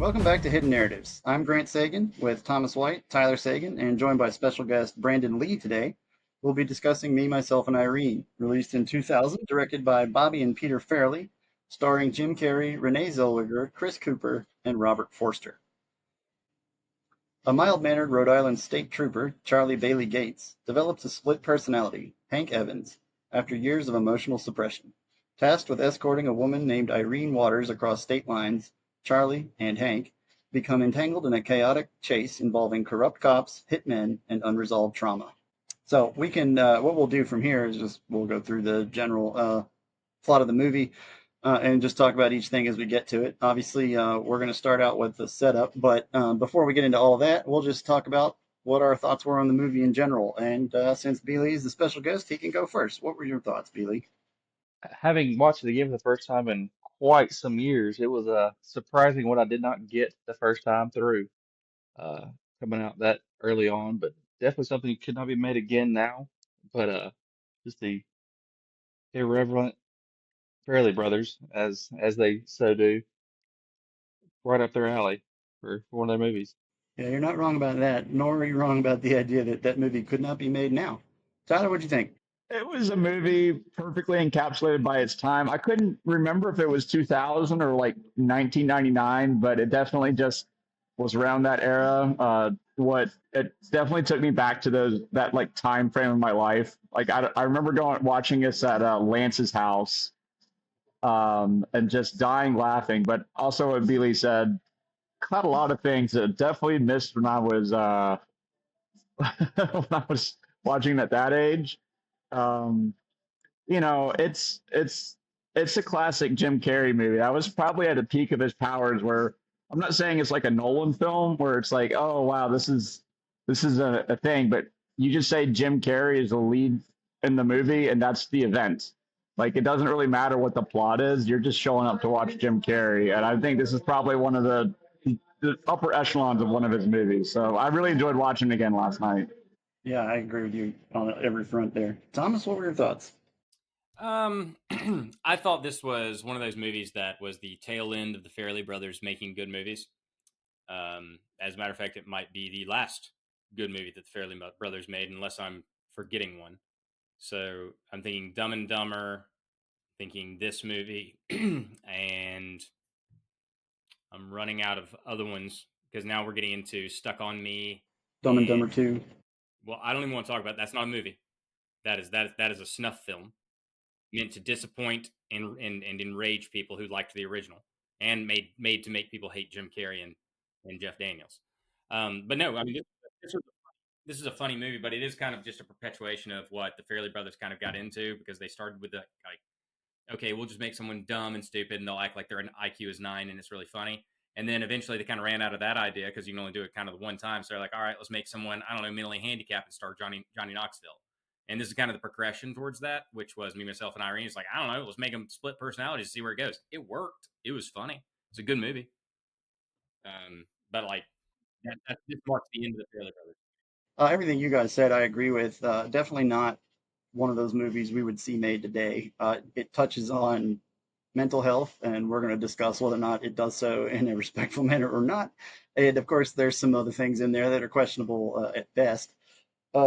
Welcome back to Hidden Narratives. I'm Grant Sagan with Thomas White, Tyler Sagan, and joined by special guest Brandon Lee today. We'll be discussing Me, Myself, and Irene, released in 2000, directed by Bobby and Peter Farrely, starring Jim Carrey, Renee Zellweger, Chris Cooper, and Robert Forster. A mild-mannered Rhode Island state trooper, Charlie Bailey Gates, develops a split personality, Hank Evans, after years of emotional suppression. Tasked with escorting a woman named Irene Waters across state lines, Charlie and Hank become entangled in a chaotic chase involving corrupt cops, hitmen, and unresolved trauma. So we can, what we'll do from here is just we'll go through the general plot of the movie and just talk about each thing as we get to it. Obviously, we're going to start out with the setup, but before we get into all of that, we'll just talk about what our thoughts were on the movie in general. And since Beely is the special guest, he can go first. What were your thoughts, Beely? Having watched it again for the first time in quite some years, it was surprising what I did not get the first time through, uh, coming out that early on, but definitely something could not be made again now. But just the irreverent Farrely Brothers, as they so do, right up their alley for one of their movies. Yeah, you're not wrong about that, nor are you wrong about the idea that that movie could not be made now. Tyler, what'd you think? It was a movie perfectly encapsulated by its time. I couldn't remember if it was 2000 or like 1999, but it definitely just was around that era. What it definitely took me back to that like time frame of my life. Like I remember going watching this at Lance's house, and just dying laughing. But also, what Beely said, caught a lot of things that definitely missed when I was when I was watching at that age. Um, it's a classic Jim Carrey movie. I was probably at a peak of his powers where I'm not saying it's like a Nolan film where it's like, oh wow, this is a thing, but you just say Jim Carrey is the lead in the movie and that's the event. Like it doesn't really matter what the plot is, you're just showing up to watch Jim Carrey. And I think this is probably one of the upper echelons of one of his movies. So I really enjoyed watching it again last night. Yeah, I agree with you on every front there. Thomas, what were your thoughts? Um, I thought this was one of those movies that was the tail end of the Farrelly brothers making good movies. As a matter of fact, it might be the last good movie that the Farrelly brothers made, unless I'm forgetting one. So I'm thinking Dumb and Dumber, thinking this movie, and I'm running out of other ones because now we're getting into Stuck on Me, Dumb and and Dumber 2. well, I don't even want to talk about that's not a movie. That is a snuff film meant to disappoint and enrage people who liked the original and made to make people hate Jim Carrey and Jeff Daniels. But no, I mean this, this is a funny movie, but it is kind of just a perpetuation of what the Fairley Brothers kind of got into because they started with the like, okay, we'll just make someone dumb and stupid and they'll act like their IQ is 9 and it's really funny. And then eventually they kind of ran out of that idea because you can only do it kind of the one time. So they're like, all right, let's make someone, I don't know, mentally handicapped and star Johnny Knoxville. And this is kind of the progression towards that, which was Me, Myself, and Irene. It's like, I don't know, let's make them split personalities, see where it goes. It worked. It was funny. It's a good movie. But like, this marks the end of the Fairley Brothers. Everything you guys said, I agree with. Definitely not one of those movies we would see made today. It touches on mental health, and we're going to discuss whether or not it does so in a respectful manner or not. And of course, there's some other things in there that are questionable at best.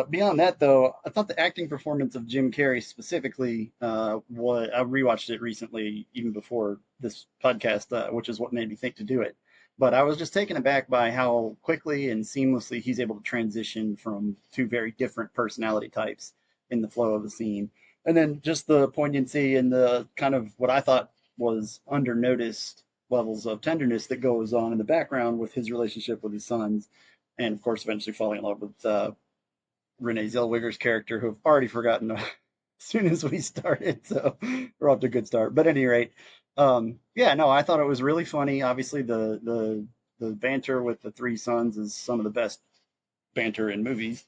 Beyond that, though, I thought the acting performance of Jim Carrey specifically, what I rewatched it recently, even before this podcast, which is what made me think to do it. But I was just taken aback by how quickly and seamlessly he's able to transition from two very different personality types in the flow of the scene. And then just the poignancy and the kind of what I thought was under noticed levels of tenderness that goes on in the background with his relationship with his sons. And of course, eventually falling in love with Renee Zellweger's character, who I've already forgotten as soon as we started. So we're off to a good start. But at any rate, yeah, no, I thought it was really funny. Obviously, the banter with the three sons is some of the best banter in movies.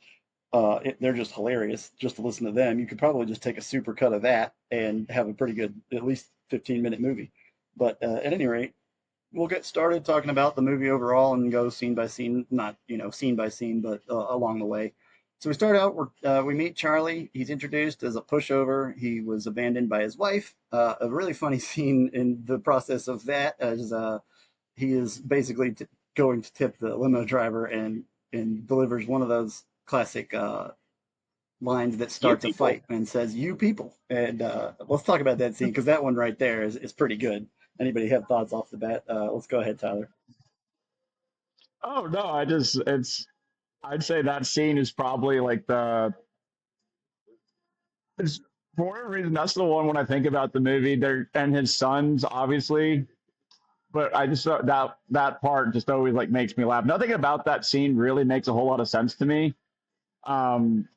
They're just hilarious. Just to listen to them, you could probably just take a super cut of that and have a pretty good, at least 15-minute movie. But at any rate, we'll get started talking about the movie overall and go scene by scene, not scene by scene, but along the way. So we start out. We meet Charlie. He's introduced as a pushover. He was abandoned by his wife. A really funny scene in the process of that, as he is basically going to tip the limo driver and delivers one of those classic lines that You starts a people. fight and says "you people." And let's talk about that scene because that one right there is pretty good. Anybody have thoughts off the bat? Let's go ahead, Tyler. Oh no, I just it's I'd say that scene is probably like it's for whatever reason that's the one when I think about the movie there and his sons obviously, but I just that part just always like makes me laugh. Nothing about that scene really makes a whole lot of sense to me. Um,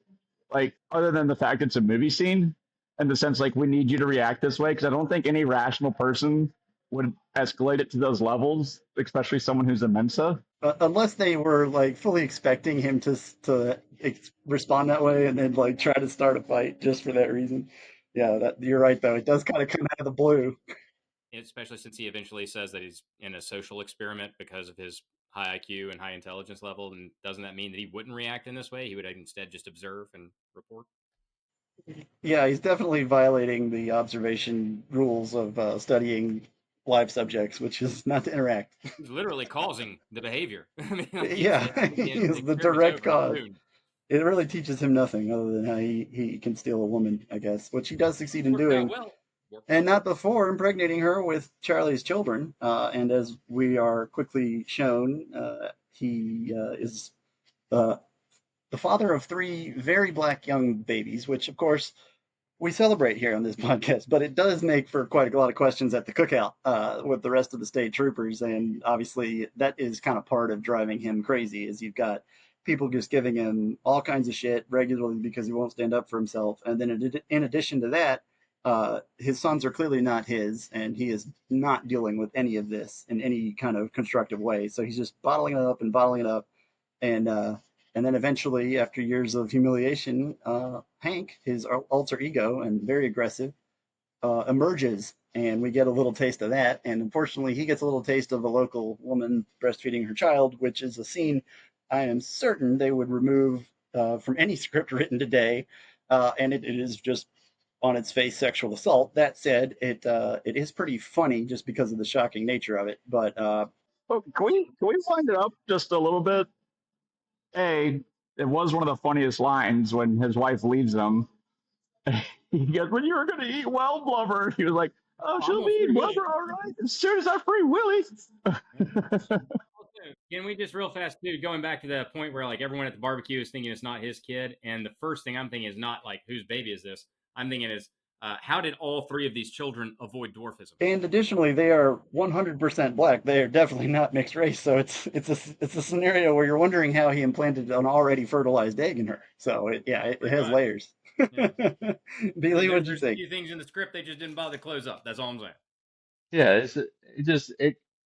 like other than the fact it's a movie scene in the sense like we need you to react this way because I don't think any rational person would escalate it to those levels, especially someone who's a Mensa. Unless they were like fully expecting him to respond that way and then like try to start a fight just for that reason. Yeah, that you're right though. It does kind of come out of the blue. Especially since he eventually says that he's in a social experiment because of his high IQ and high intelligence level. And doesn't that mean that he wouldn't react in this way? He would instead just observe and report. Yeah, he's definitely violating the observation rules of studying live subjects, which is not to interact. He's literally causing the behavior. I mean, like he's Yeah, like he the is the experiment's direct over. I'm cause. doomed. It really teaches him nothing other than how he can steal a woman, I guess, which he does succeed in Worked out doing, well. Worked and out well. not before impregnating her with Charlie's children. And as we are quickly shown, he is uh, the father of three very black young babies, which, of course, we celebrate here on this podcast, but it does make for quite a lot of questions at the cookout with the rest of the state troopers, and obviously that is kind of part of driving him crazy. Is you've got people just giving him all kinds of shit regularly because he won't stand up for himself, and then in addition to that, his sons are clearly not his, and he is not dealing with any of this in any kind of constructive way. So he's just bottling it up and bottling it up, and then eventually, after years of humiliation, Hank, his alter ego and very aggressive, emerges, and we get a little taste of that. And unfortunately, he gets a little taste of a local woman breastfeeding her child, which is a scene I am certain they would remove from any script written today. And it is just on its face sexual assault. That said, it is pretty funny just because of the shocking nature of it. But Oh, can we wind it up just a little bit? It was one of the funniest lines when his wife leaves him. He goes, "When you were going to eat well blubber," he was like, "Oh, Oh, I'm she'll gonna be eating forget it. blubber, all right, as soon as I free Willie." Also, can we just real fast, dude, going back to the point where like everyone at the barbecue is thinking it's not his kid, and the first thing I'm thinking is not like whose baby is this. I'm thinking is how did all three of these children avoid dwarfism? And additionally, they are 100% black. They are definitely not mixed race. So it's a scenario where you're wondering how he implanted an already fertilized egg in her. So it Pretty has much. layers. Yeah. Bailey, what'd you There's a think? few things in the script they just didn't bother to close up. That's all I'm saying. Yeah,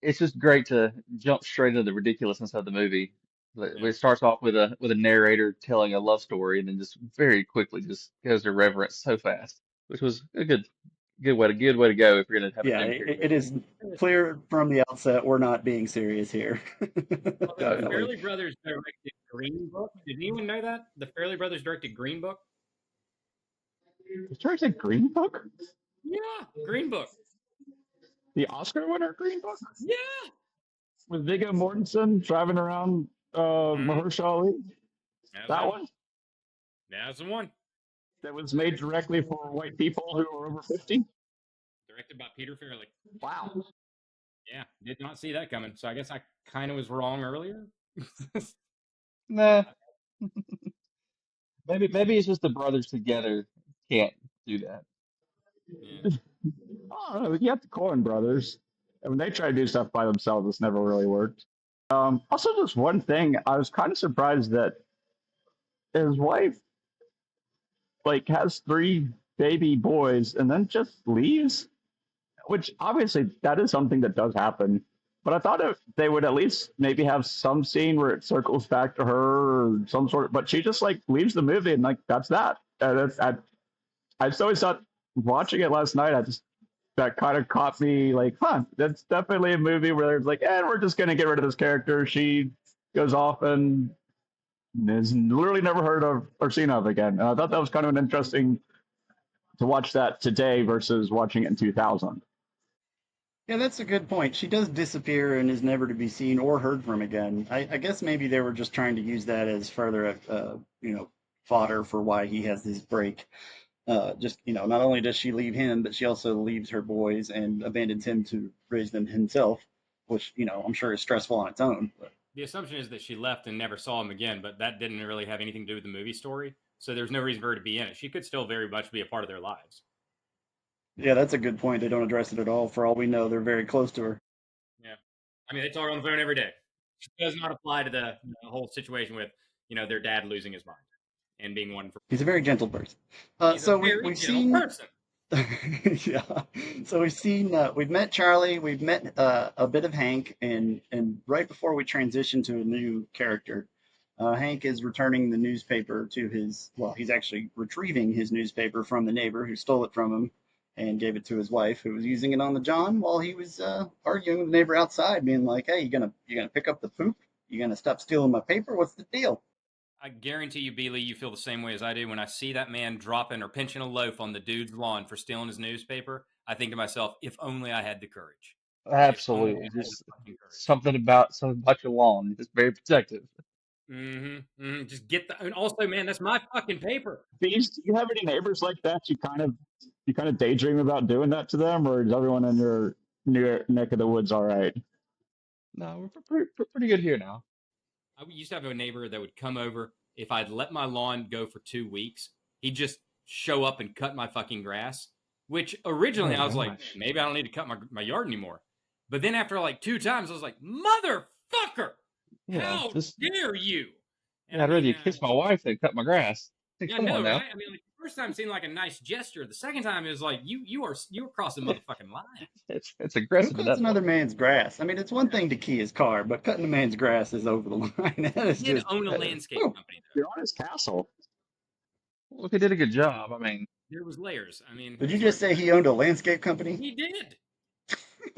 it's just great to jump straight into the ridiculousness of the movie. Yeah. It starts off with a narrator telling a love story, and then just very quickly just goes to reverence so fast, which was a good way to go if you're gonna have a Yeah, Jim Carrey it movie. is clear from the outset we're not being serious here. Although the Definitely. Farrely Brothers directed Green Book. Did anyone know that? The Farrely Brothers directed Green Book? Did you say Green Book? Yeah, Green Book. The Oscar winner Green Book? Yeah. With Viggo Mortensen driving around Mm-hmm. Mahershala Ali? That's That it. one? That's the one. That was made directly for white people who are over 50? Directed by Peter Farrelly. Wow. Yeah, did not see that coming. So I guess I kind of was wrong earlier. Nah, maybe it's just the brothers together can't do that. Yeah. Oh, you have the Coen brothers. And when they try to do stuff by themselves, it's never really worked. Also, just one thing, I was kind of surprised that his wife like has three baby boys and then just leaves, which obviously that is something that does happen. But I thought they would at least maybe have some scene where it circles back to her or some sort. But she just like leaves the movie and like that's that. I just always thought watching it last night. I just that kind of caught me like, huh, that's definitely a movie where it's like, we're just gonna get rid of this character. She goes off and is literally never heard of or seen of again. And I thought that was kind of an interesting to watch that today versus watching it in 2000. Yeah, that's a good point. She does disappear and is never to be seen or heard from again. I guess maybe they were just trying to use that as further, fodder for why he has this break. Just, not only does she leave him, but she also leaves her boys and abandons him to raise them himself, which, I'm sure is stressful on its own. But The assumption is that she left and never saw him again, but that didn't really have anything to do with the movie story. So there's no reason for her to be in it. She could still very much be a part of their lives. yeah, that's a good point. They don't address it at all. For all we know, they're very close to her. Yeah. I mean, they talk on the phone every day. It does not apply to the whole situation with, their dad losing his mind and being one for. He's a very gentle person. He's a So very we've gentle seen person. yeah. So we've met Charlie, we've met a bit of Hank, and right before we transition to a new character, Hank is returning the newspaper to he's actually retrieving his newspaper from the neighbor who stole it from him and gave it to his wife, who was using it on the John while he was arguing with the neighbor outside, being like, "Hey, you gonna pick up the poop? You gonna stop stealing my paper? What's the deal?" I guarantee you, Beely, you feel the same way as I do. When I see that man dropping or pinching a loaf on the dude's lawn for stealing his newspaper, I think to myself, if only I had the courage. If only Absolutely. I had the Just fucking courage. something about your lawn. Just very protective. Just get the. And also, man, that's my fucking paper. These, do you have any neighbors like that? You kind of daydream about doing that to them, or is everyone in your near neck of the woods all right? No, we're pretty good here now. I used to have a neighbor that would come over. If I'd let my lawn go for 2 weeks, he'd just show up and cut my fucking grass. Which Oh originally I was like, gosh. maybe I don't need to cut my yard anymore. But then after like 2 times, I was like, motherfucker, Yeah, how just dare you? And yeah, I I'd rather mean, you kiss my wife than cut my grass. yeah, Come on no, now. right? I mean, like the first time seemed like a nice gesture. The second time it was like you are crossing the motherfucking line. It's Who aggressive at cuts that another point. man's grass? I mean, it's one Yeah. thing to key his car, but cutting a man's grass is over the line. That He is did just, own a landscape whew. company You're though. on his castle. Well, if he did a good job, I mean, There was layers. I mean, Did you it's hard just to say say. he owned a landscape company? He did.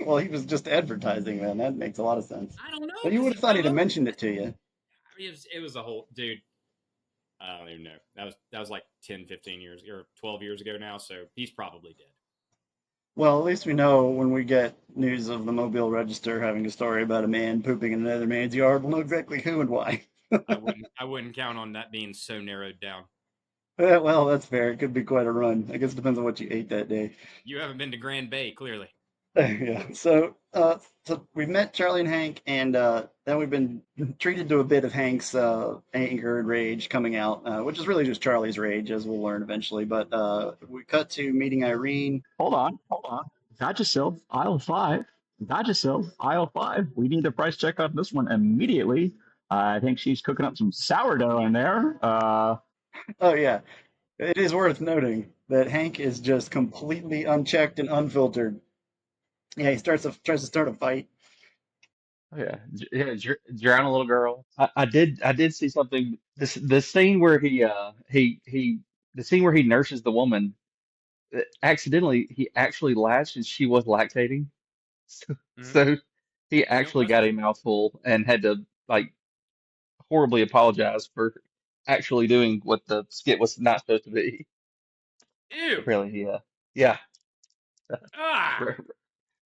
Well, he was just advertising, man. That makes a lot of sense. I don't know But you because would he have thought fell he'd have over. mentioned it to you. I mean, it was a whole dude. I don't even know. That was like 10, 15 years or 12 years ago now. So he's probably dead. Well, at least we know when we get news of the Mobile Register having a story about a man pooping in another man's yard, we'll know exactly who and why. I wouldn't count on that being so narrowed down. Well, that's fair. It could be quite a run. I guess it depends on what you ate that day. You haven't been to Grand Bay, clearly. Yeah. So we've met Charlie and Hank, and then we've been treated to a bit of Hank's anger and rage coming out, which is really just Charlie's rage, as we'll learn eventually. But we cut to meeting Irene. Hold on. Vagisil, aisle five. Vagisil, aisle five. We need a price check on this one immediately. I think she's cooking up some sourdough in there. Oh yeah, it is worth noting that Hank is just completely unchecked and unfiltered. Yeah, tries to start a fight. oh yeah, drown a little girl. I did see something. The scene where the scene where he nurses the woman. Accidentally, he actually latched and she was lactating. So, Mm-hmm. so he And it actually wasn't. got a mouthful and had to like horribly apologize for actually doing what the skit was not supposed to be. Ew. Apparently, yeah, Ah.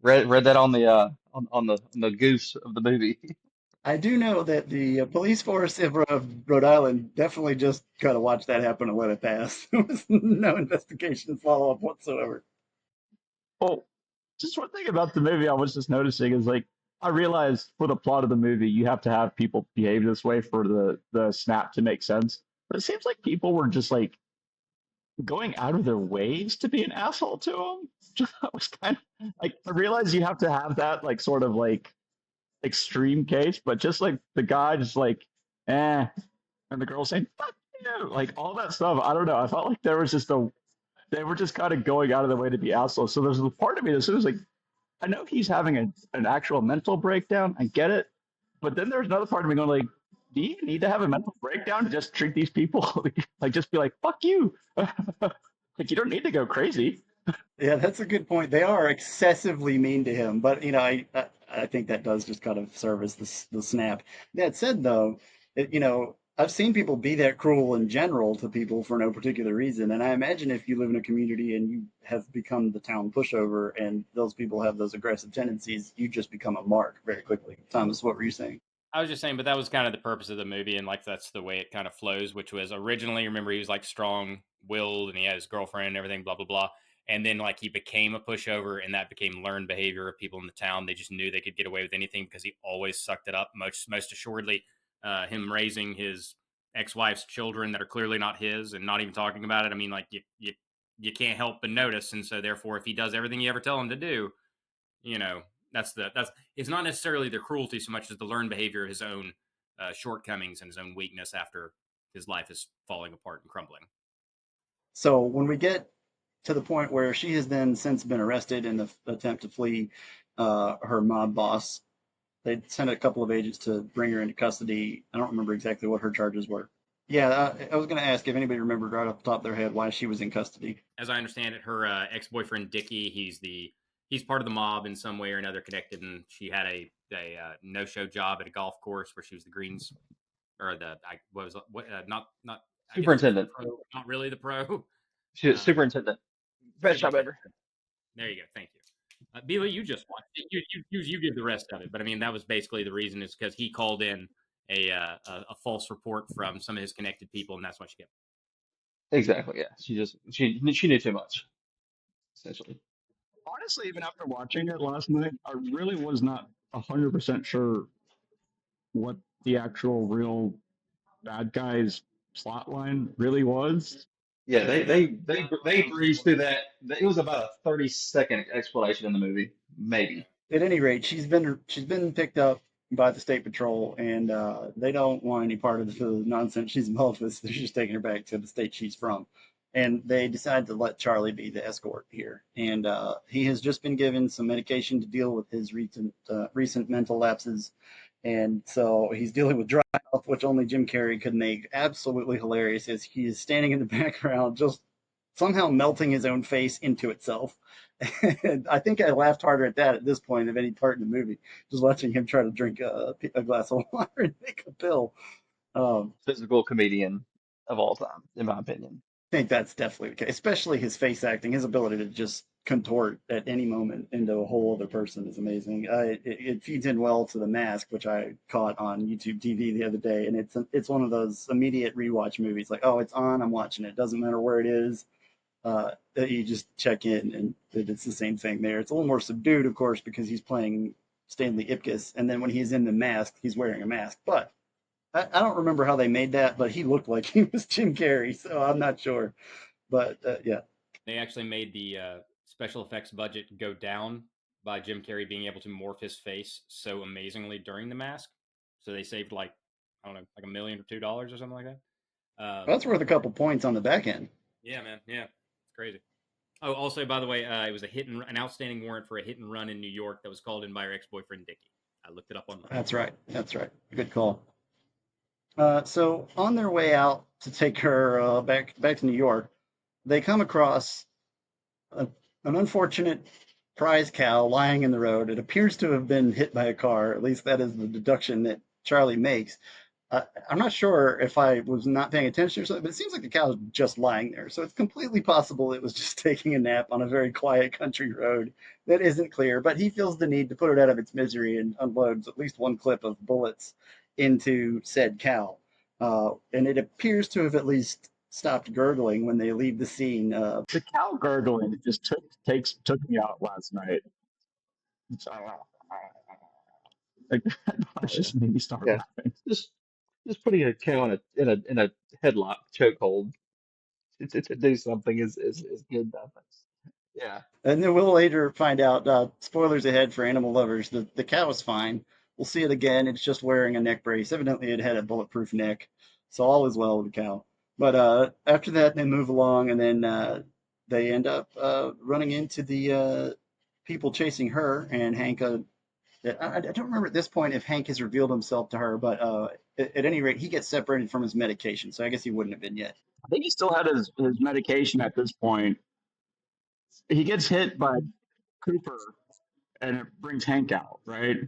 re- read that on the on the goose of the movie. I do know that the police force of Rhode Island definitely just kind of watched that happen and let it pass. There was no investigation follow up whatsoever. Oh, just one thing about the movie I was just noticing is like I realized for the plot of the movie you have to have people behave this way for the snap to make sense. But it seems like people were just like going out of their ways to be an asshole to him. That was kind of like I realize you have to have that like sort of like extreme case, but just like the guy just like eh, and the girl saying fuck you, like all that stuff. I don't know. I felt like there was just a they were just kind of going out of their way to be assholes. So there's a part of me that was like I know he's having an actual mental breakdown. I get it. But then there's another part of me going like, do you need to have a mental breakdown to just treat these people like just be like, fuck you. Like you don't need to go crazy. Yeah, that's a good point. They are excessively mean to him, but I think that does just kind of serve as the snap. That said, though, I've seen people be that cruel in general to people for no particular reason, and I imagine if you live in a community and you have become the town pushover, and those people have those aggressive tendencies, you just become a mark very quickly. Thomas, what were you saying? I was just saying, but that was kind of the purpose of the movie, and like that's the way it kind of flows. Which was originally, remember, he was like strong-willed, and he had his girlfriend and everything, blah blah blah. And then like he became a pushover, and that became learned behavior of people in the town. They just knew they could get away with anything because he always sucked it up. Most assuredly, him raising his ex-wife's children that are clearly not his, and not even talking about it. I mean, like you can't help but notice, and so therefore, if he does everything you ever tell him to do, you know that's it's not necessarily the cruelty so much as the learned behavior of his own shortcomings and his own weakness after his life is falling apart and crumbling. So when we get to the point where she has then since been arrested in the attempt to flee her mob boss, they sent a couple of agents to bring her into custody. I don't remember exactly what her charges were. Yeah, I was going to ask if anybody remembered right off the top of their head why she was in custody. As I understand it, her ex-boyfriend Dickie, he's part of the mob in some way or another connected, and she had a no-show job at a golf course where she was the greens or the I what was what not I guess she was the Superintendent. pro, not really the pro. Superintendent. Best job Superintendent. ever. There you go. Thank you. Bila, you just watched it. You give the rest of it. But I mean, that was basically the reason is because he called in a false report from some of his connected people, and that's why she kept. Exactly. Yeah. She knew too much, essentially. Honestly, even after watching it last night, I really was not 100% sure what the actual real bad guy's plot line really was. Yeah, they breezed through that. It was about a 30-second explanation in the movie, maybe. At any rate, she's been picked up by the state patrol, and they don't want any part of the nonsense she's involved with. So they're just taking her back to the state she's from, and they decide to let Charlie be the escort here. And he has just been given some medication to deal with his recent mental lapses, and so he's dealing with dry mouth, which only Jim Carrey could make absolutely hilarious. As he is standing in the background, just somehow melting his own face into itself. And I think I laughed harder at that at this point of any part in the movie, just watching him try to drink a glass of water and make a pill. Physical comedian of all time, in my opinion. I think that's definitely the case, especially his face acting, his ability to just contort at any moment into a whole other person is amazing. It feeds in well to the mask, which I caught on YouTube TV the other day, and it's one of those immediate rewatch movies. Like, oh, it's on, I'm watching it. Doesn't matter where it is. You just check in, and it's the same thing there. It's a little more subdued, of course, because he's playing Stanley Ipkiss, and then when he's in the mask, he's wearing a mask. But I don't remember how they made that, but he looked like he was Jim Carrey, so I'm not sure. But yeah, They actually made the special effects budget go down by Jim Carrey being able to morph his face so amazingly during the mask. So they saved like I don't know, like $1 or $2 or something like that. that's worth a couple points on the back end. Yeah, man. Yeah, it's crazy. Oh, also, by the way, it was an outstanding warrant for a hit and run in New York that was called in by her ex-boyfriend Dickie. I looked it up online. That's right. That's right. Good call. So on their way out to take her back to New York, they come across a, an unfortunate prize cow lying in the road. It appears to have been hit by a car. At least that is the deduction that Charlie makes. I'm not sure if I was not paying attention or something, but it seems like the cow is just lying there. So it's completely possible it was just taking a nap on a very quiet country road that isn't clear. But he feels the need to put it out of its misery and unloads at least one clip of bullets into said cow. And it appears to have at least stopped gurgling when they leave the scene. The cow gurgling just took me out last night. It's, like, that Oh yeah. just made me start Yeah. laughing. Just just putting a cow in a headlock chokehold to do something is good enough. Yeah. And then we'll later find out, spoilers ahead for animal lovers, the cow is fine. We'll see it again. It's just wearing a neck brace. Evidently, it had a bulletproof neck. So all is well with the cow. But after that, they move along, and then they end up running into the people chasing her. And Hank, I don't remember at this point if Hank has revealed himself to her, but at any rate, he gets separated from his medication. So I guess he wouldn't have been yet. I think he still had his medication at this point. He gets hit by Cooper and it brings Hank out, right?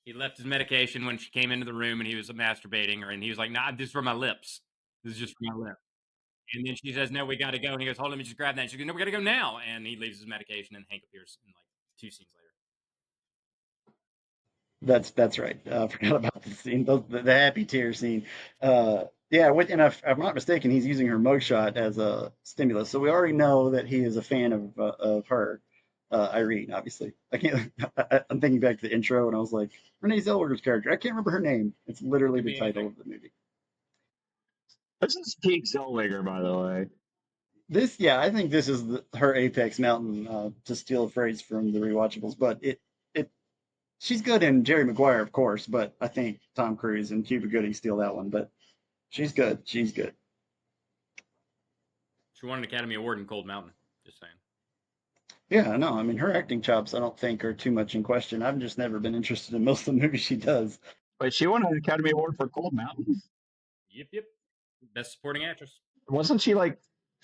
He left his medication when she came into the room and he was masturbating her, and he was like, "Nah, this is for my lips. This is just for my lips." And then she says, "No, we got to go." And he goes, "Hold on, let me just grab that." And she goes, "No, we got to go now." And he leaves his medication, and Hank appears in like 2 scenes later. That's right. Forgot about the scene, the happy tear scene. Yeah, and if I'm not mistaken, he's using her mugshot as a stimulus. So we already know that he is a fan of her, Irene. Obviously, I can't. I'm thinking back to the intro, and I was like, Renee Zellweger's character. I can't remember her name. It's literally Could the be title anything. of the movie. This is peak Zellweger, by the way. This, yeah, I think this is her apex mountain, to steal a phrase from the rewatchables. But it she's good in Jerry Maguire, of course, but I think Tom Cruise and Cuba Gooding steal that one. But she's good. She's good. She won an Academy Award in Cold Mountain. Just saying. Yeah, no, I mean her acting chops I don't think are too much in question. I've just never been interested in most of the movies she does. But she won an Academy Award for Cold Mountain. Yep, yep. Best supporting actress. Wasn't she like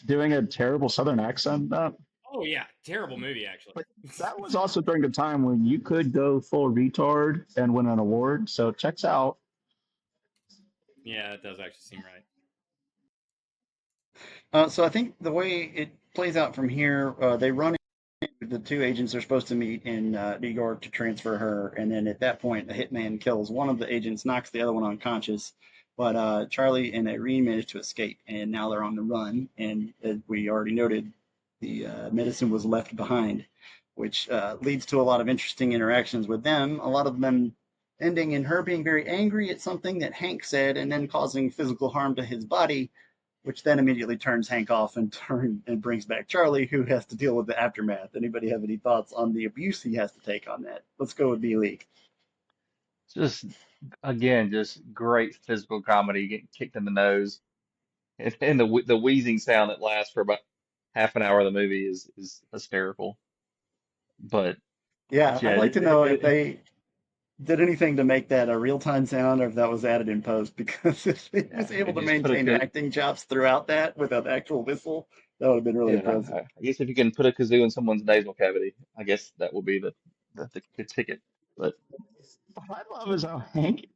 doing a terrible Southern accent? Oh yeah, terrible movie actually. But that was also during the time when you could go full retard and win an award. So checks out. Yeah, that does actually seem right. So I think the way it plays out from here, they run the two agents are supposed to meet in New York to transfer her, and then at that point, the hitman kills one of the agents, knocks the other one unconscious. But Charlie and Irene managed to escape, and now they're on the run. And as we already noted, the medicine was left behind, which leads to a lot of interesting interactions with them. A lot of them ending in her being very angry at something that Hank said, and then causing physical harm to his body, which then immediately turns Hank off and brings back Charlie, who has to deal with the aftermath. Anybody have any thoughts on the abuse he has to take on that? Let's go with B League. Just again, just great physical comedy, getting kicked in the nose, and the wheezing sound that lasts for about half an hour of the movie is hysterical. But Yeah, I'd yeah, like to know if they did anything to make that a real time sound or if that was added in post, because if he yeah, was able and to just put a maintain acting chops throughout that with an actual whistle, that would have been really yeah. impressive. I guess if you can put a kazoo in someone's nasal cavity, I guess that will be the ticket. But What I love is how Hank,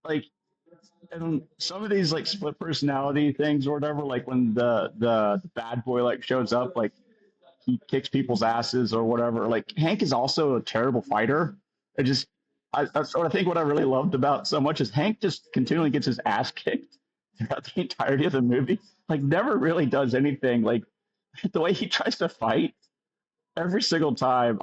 like, and some of these like split personality things or whatever, like when the bad boy like shows up, like he kicks people's asses or whatever. Like Hank is also a terrible fighter. I just I sort of think what I really loved about so much is Hank just continually gets his ass kicked throughout the entirety of the movie. Like never really does anything. Like the way he tries to fight every single time.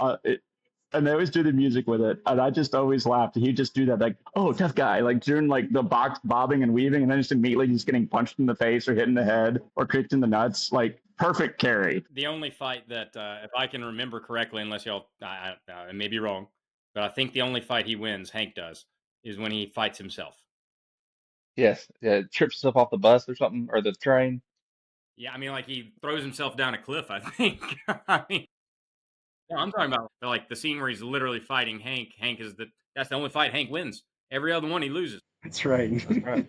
And they always do the music with it, and I just always laughed. He'd just do that, like, "Oh, tough guy," like during like the box bobbing and weaving, and then just immediately just getting punched in the face or hit in the head or kicked in the nuts. Like perfect carry. The only fight that, if I can remember correctly, unless y'all, I may be wrong, but I think the only fight he wins, Hank does, is when he fights himself. yes, yeah, trips himself off the bus or something or the train. Yeah, I mean, like he throws himself down a cliff. I think. I mean, no, I'm talking about like the scene where he's literally fighting Hank. Hank is that's the only fight Hank wins. Every other one he loses. That's right. That's right.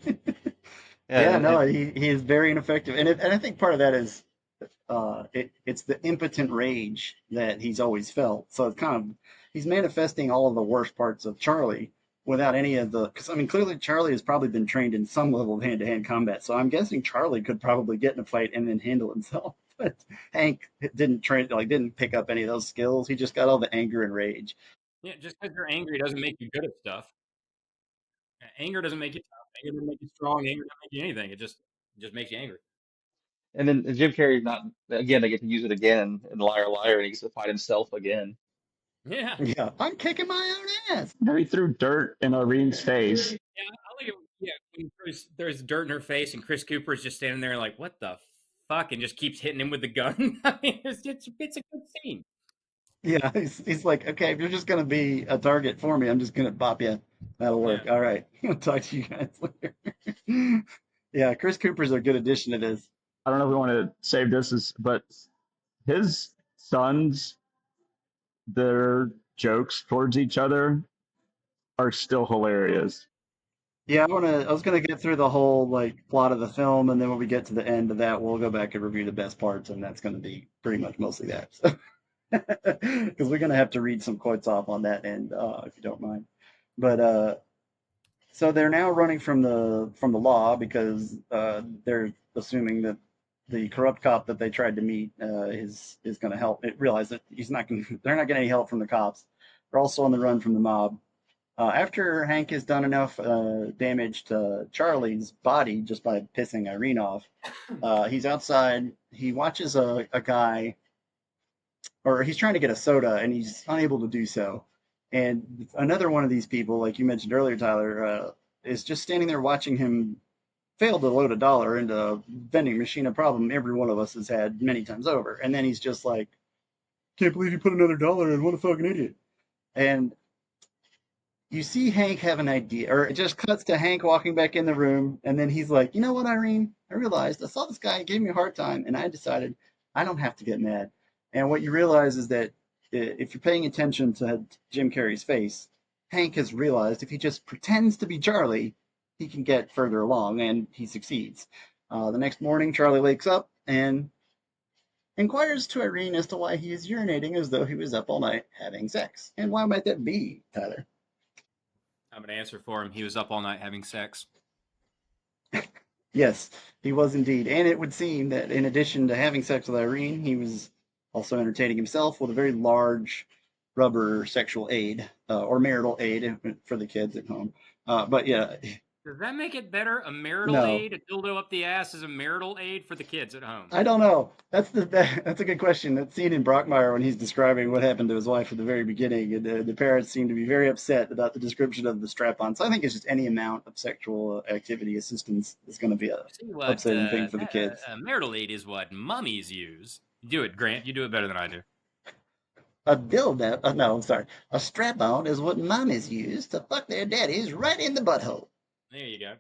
Yeah, Yeah, no, and he is very ineffective, and I think part of that is it's the impotent rage that he's always felt. So it's kind of he's manifesting all of the worst parts of Charlie without any of the. Because I mean, clearly Charlie has probably been trained in some level of hand-to-hand combat. So I'm guessing Charlie could probably get in a fight and then handle himself. But Hank didn't train, like didn't pick up any of those skills. He just got all the anger and rage. Yeah, just because you're angry doesn't make you good at stuff. Anger doesn't make you tough. Anger doesn't make you strong. Anger doesn't make you anything. It just makes you angry. and then Jim Carrey's not again. They get to use it again in Liar Liar, and he gets to fight himself again. Yeah. Yeah, I'm kicking my own ass. He threw dirt in Irene's face. Yeah, I like it. Yeah, when there's dirt in her face, and Chris Cooper's just standing there like, "What the fuck?" and just keeps hitting him with the gun. I mean, it's a good scene. Yeah, he's like, okay, if you're just gonna be a target for me, I'm just gonna bop you. That'll Yeah, work. All right. I'll talk to you guys later. Yeah, Chris Cooper's a good addition to this. I don't know if we want to save this, but his sons, their jokes towards each other are still hilarious. Yeah, I was gonna get through the whole like plot of the film, and then when we get to the end of that, we'll go back and review the best parts, and that's gonna be pretty much mostly that. So, because we're gonna have to read some quotes off on that end, if you don't mind. But so they're now running from the law because they're assuming that the corrupt cop that they tried to meet is going to help. It realize that he's not going. They're not getting any help from the cops. They're also on the run from the mob. After Hank has done enough damage to Charlie's body just by pissing Irene off, he's outside. He watches a guy, or he's trying to get a soda, and he's unable to do so. And another one of these people, like you mentioned earlier, Tyler, is just standing there watching him fail to load a dollar into a vending machine, a problem every one of us has had many times over. And then he's just like, "Can't believe you put another dollar in. What a fucking idiot!" And you see Hank have an idea, or it just cuts to Hank walking back in the room, and then he's like, "You know what, Irene? I realized I saw this guy gave me a hard time, and I decided I don't have to get mad." And what you realize is that if you're paying attention to Jim Carrey's face, Hank has realized if he just pretends to be Charlie, he can get further along, and he succeeds. The next morning, Charlie wakes up and inquires to Irene as to why he is urinating as though he was up all night having sex. And why might that be, Tyler? I'm going to answer for him. He was up all night having sex. Yes, he was indeed. And it would seem that in addition to having sex with Irene, he was also entertaining himself with a very large rubber sexual aid or marital aid for the kids at home. But yeah, Does that make it better? A marital no, aid, a dildo up the ass is a marital aid for the kids at home. I don't know. That's a good question. That scene in Brockmire when he's describing what happened to his wife at the very beginning, and the parents seem to be very upset about the description of the strap-on. So I think it's just any amount of sexual activity assistance is going to be a You see what upsetting thing for the kids. marital aid is what mummies use. You do it, Grant. You do it better than I do. A dildo, no, I'm sorry. A strap on is what mommies use to fuck their daddies right in the butthole. There you go.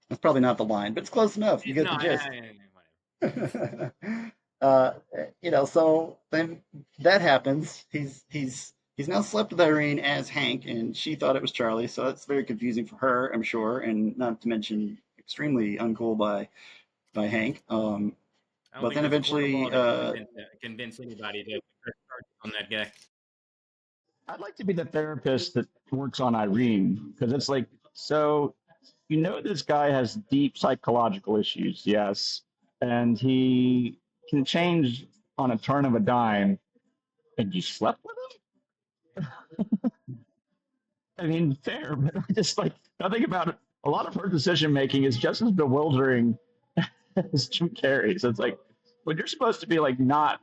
That's probably not the line, but it's close enough. You It's get the not. gist. Whatever. uh, so then that happens. He's now slept with Irene as Hank, and she thought it was Charlie, so that's very confusing for her, I'm sure, and not to mention extremely uncool by Hank. I don't But think then there's a court of eventually, law that can convince anybody to press charges on that guy. I'd like to be the therapist that works on Irene because it's like, so you know, this guy has deep psychological issues, yes, and he can change on a turn of a dime. And you slept with him? I mean, fair, but I just like, I think about it. A lot of her decision making is just as bewildering as Jim Carrey. So it's like, well, you're supposed to be like not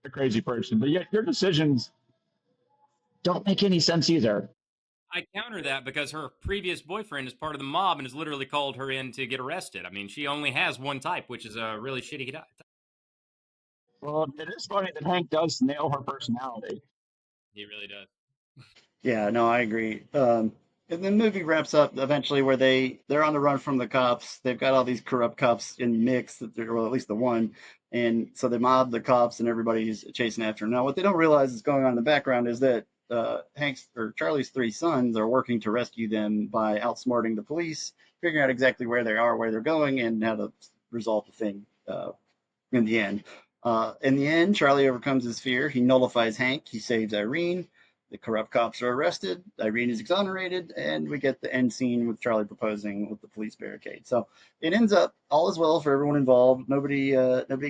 a crazy person, but yet your decisions don't make any sense either. I counter that because her previous boyfriend is part of the mob and has literally called her in to get arrested. I mean, she only has one type, which is a really shitty type. Well, it is funny that Hank does nail her personality. He really does. yeah, no, I agree. And the movie wraps up eventually where they're on the run from the cops. They've got all these corrupt cops in the mix, well, at least the one, and so they mob the cops and everybody's chasing after them. Now, what they don't realize is going on in the background is that Hank's or Charlie's three sons are working to rescue them by outsmarting the police, figuring out exactly where they are, where they're going, and how to resolve the thing in the end. In the end, Charlie overcomes his fear. He nullifies Hank. He saves Irene. The corrupt cops are arrested. Irene is exonerated, and we get the end scene with Charlie proposing with the police barricade. So it ends up all is well for everyone involved. Nobody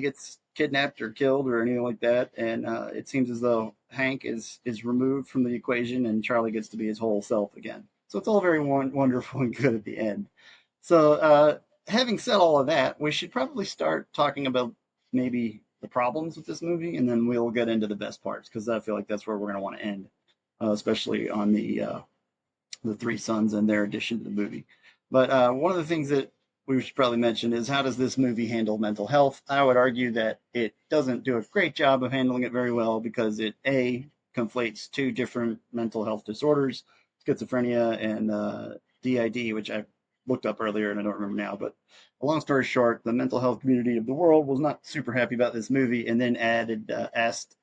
gets kidnapped or killed or anything like that. And it seems as though Hank is removed from the equation, and Charlie gets to be his whole self again. So it's all very wonderful and good at the end. So having said all of that, we should probably start talking about maybe the problems with this movie, and then we'll get into the best parts because I feel like that's where we're going to want to end, especially on the three sons and their addition to the movie. But one of the things that we should probably mention is how does this movie handle mental health? I would argue that it doesn't do a great job of handling it very well because it a conflates two different mental health disorders, schizophrenia and DID, which I looked up earlier and I don't remember now. But a long story short, the mental health community of the world was not super happy about this movie, and then asked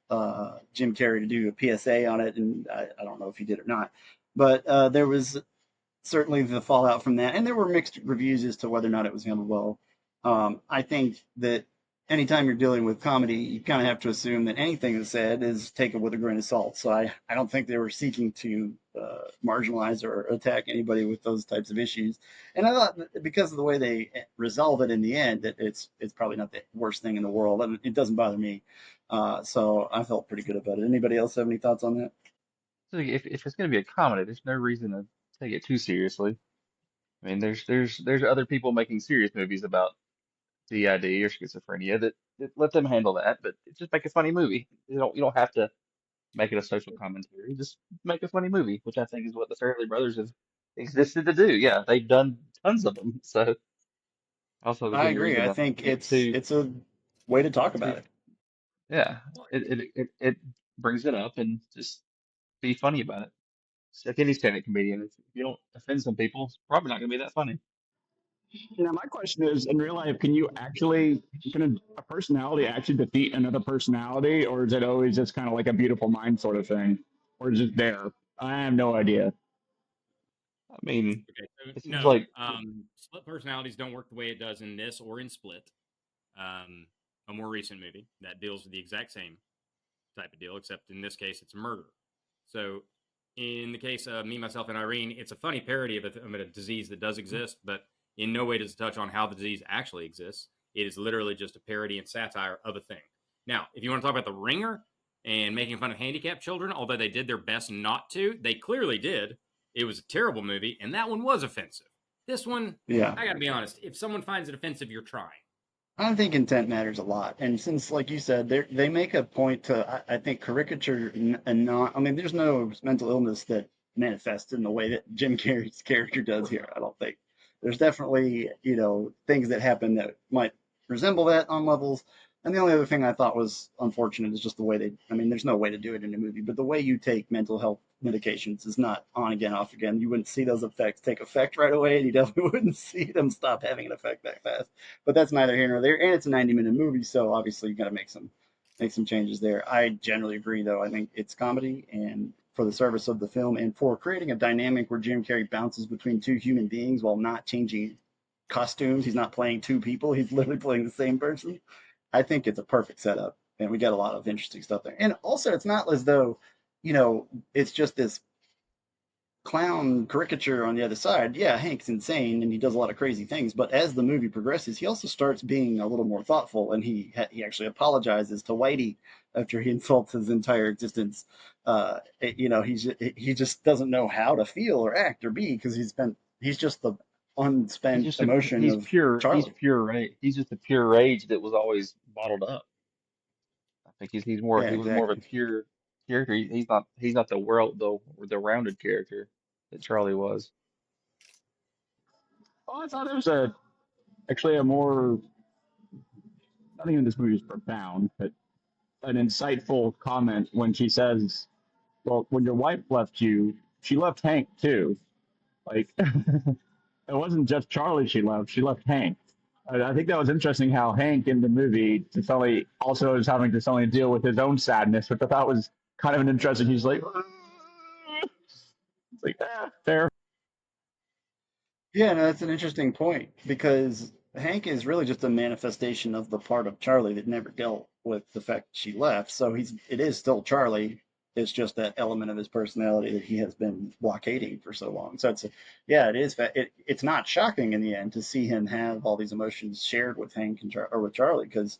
Jim Carrey to do a PSA on it, and I don't know if he did or not. But there was certainly the fallout from that, and there were mixed reviews as to whether or not it was handled well. I think that anytime you're dealing with comedy, you kind of have to assume that anything that's said is taken with a grain of salt. So I don't think they were seeking to marginalize or attack anybody with those types of issues. And I thought that because of the way they resolve it in the end, that it's probably not the worst thing in the world, and it doesn't bother me. So I felt pretty good about it. Anybody else have any thoughts on that? So if it's going to be a comedy, there's no reason to take it too seriously. I mean, there's other people making serious movies about DID or schizophrenia that let them handle that, but just make a funny movie. You don't have to make it a social commentary. Just make a funny movie, which I think is what the Farrely Brothers have existed to do. Yeah, they've done tons of them, so also I give you a agree. reason I to think get it's a way to talk about to it. yeah. Well, It brings it up and just be funny about it. It's like any stand-up comedian, if you don't offend some people, it's probably not gonna be that funny. Now, my question is, in real life, can a personality actually defeat another personality, or is it always just kind of like a beautiful mind sort of thing, or is it there? I have no idea. I mean, okay, so it seems no, like split personalities don't work the way it does in this or in Split, a more recent movie that deals with the exact same type of deal, except in this case, it's murder. So, in the case of Me, Myself, and Irene, it's a funny parody of a disease that does exist, but in no way does it touch on how the disease actually exists. It is literally just a parody and satire of a thing. Now, if you want to talk about The Ringer and making fun of handicapped children, although they did their best not to, they clearly did. It was a terrible movie, and that one was offensive. This one, Yeah. I got to be honest, if someone finds it offensive, you're trying. I think intent matters a lot, and since, like you said, they make a point to, I think, caricature and not. I mean, there's no mental illness that manifests in the way that Jim Carrey's character does here. I don't think there's definitely things that happen that might resemble that on levels. And the only other thing I thought was unfortunate is just the way they. I mean, there's no way to do it in a movie, but the way you take mental health medications is not on again, off again. You wouldn't see those effects take effect right away, and you definitely wouldn't see them stop having an effect that fast. But that's neither here nor there. And it's a 90-minute movie, so obviously you got to make some changes there. I generally agree, though. I think it's comedy, and for the service of the film, and for creating a dynamic where Jim Carrey bounces between two human beings while not changing costumes. He's not playing two people. He's literally playing the same person. I think it's a perfect setup, and we got a lot of interesting stuff there. And also, it's not as though it's just this clown caricature on the other side. Yeah, Hank's insane and he does a lot of crazy things, but as the movie progresses, he also starts being a little more thoughtful, and he actually apologizes to Whitey after he insults his entire existence. He just doesn't know how to feel or act or be because he's just the he's unspent just emotion of he's Charlie. pure rage. He's just a pure rage that was always bottled up. I think Yeah, he was more of a exactly. pure character. He's not the rounded character that Charlie was. Oh, I thought it was actually a more, I think this movie is profound, but an insightful comment when she says, "Well, when your wife left you, she left Hank too." Like, it wasn't just Charlie she left Hank. I think that was interesting how Hank in the movie to suddenly also is having to suddenly deal with his own sadness, which I thought was kind of an interesting. He's like, it's like, fair. Yeah, no, that's an interesting point because Hank is really just a manifestation of the part of Charlie that never dealt with the fact she left. So it is still Charlie. It's just that element of his personality that he has been blockading for so long. So yeah, it is. It's not shocking in the end to see him have all these emotions shared with Hank or with Charlie because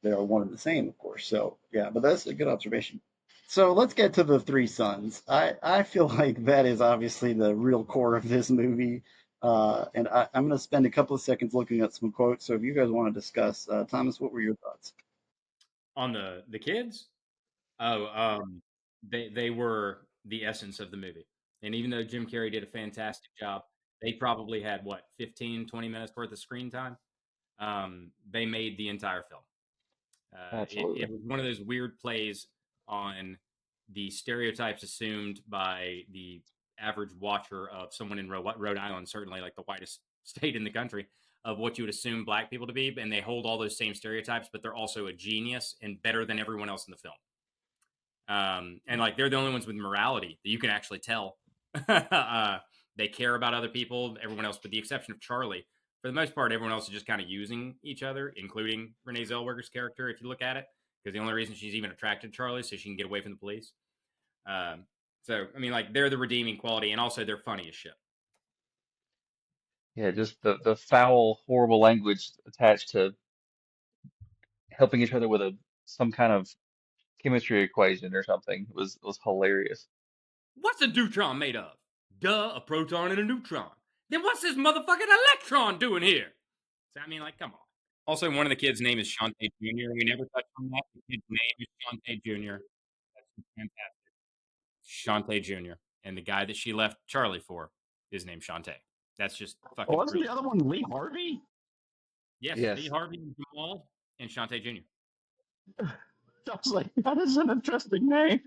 they are one and the same, of course. So yeah, but that's a good observation. So let's get to the three sons. I feel like that is obviously the real core of this movie. And I'm going to spend a couple of seconds looking at some quotes. So if you guys want to discuss, Thomas, what were your thoughts? On the kids, oh, they were the essence of the movie. And even though Jim Carrey did a fantastic job, they probably had what 15, 20 minutes worth of screen time. They made the entire film. It Absolutely. was one of those weird plays on the stereotypes assumed by the average watcher of someone in Rhode Island, certainly like the whitest state in the country, of what you would assume black people to be. And they hold all those same stereotypes, but they're also a genius and better than everyone else in the film. And like they're the only ones with morality that you can actually tell. They care about other people. Everyone else, with the exception of Charlie, For the most part, everyone else is just kind of using each other, including Renee Zellweger's character, if you look at it, because the only reason she's even attracted to Charlie is so she can get away from the police. So, I mean, like, they're the redeeming quality, and also they're funny as shit. Yeah, just the foul, horrible language attached to helping each other with some kind of chemistry equation or something was hilarious. What's a deuteron made of? Duh, a proton and a neutron. Then what's this motherfucking electron doing here? So, I mean, like, come on. Also, one of the kids' name is Shantae Jr. We never touched on that. The kid's name is Shantae Jr. That's fantastic. Shantae Jr. And the guy that she left Charlie for is named Shantae. That's just fucking Wasn't the brilliant. other one Lee Harvey? Yes, Yes. Lee Harvey and Jamal and Shantae Jr. I was like, that is an interesting name.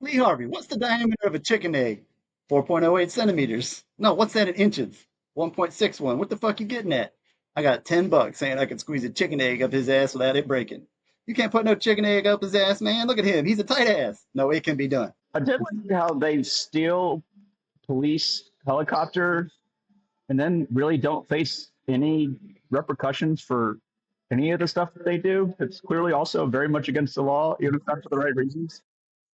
Lee Harvey, what's the diameter of a chicken egg? 4.08 centimeters. No, what's that in inches? 1.61. What the fuck you getting at? I got $10 saying I could squeeze a chicken egg up his ass without it breaking. You can't put no chicken egg up his ass, man. Look at him. He's a tight ass. No, it can be done. I did like how they steal police helicopter and then really don't face any repercussions for any of the stuff that they do. It's clearly also very much against the law, even if not for the right reasons.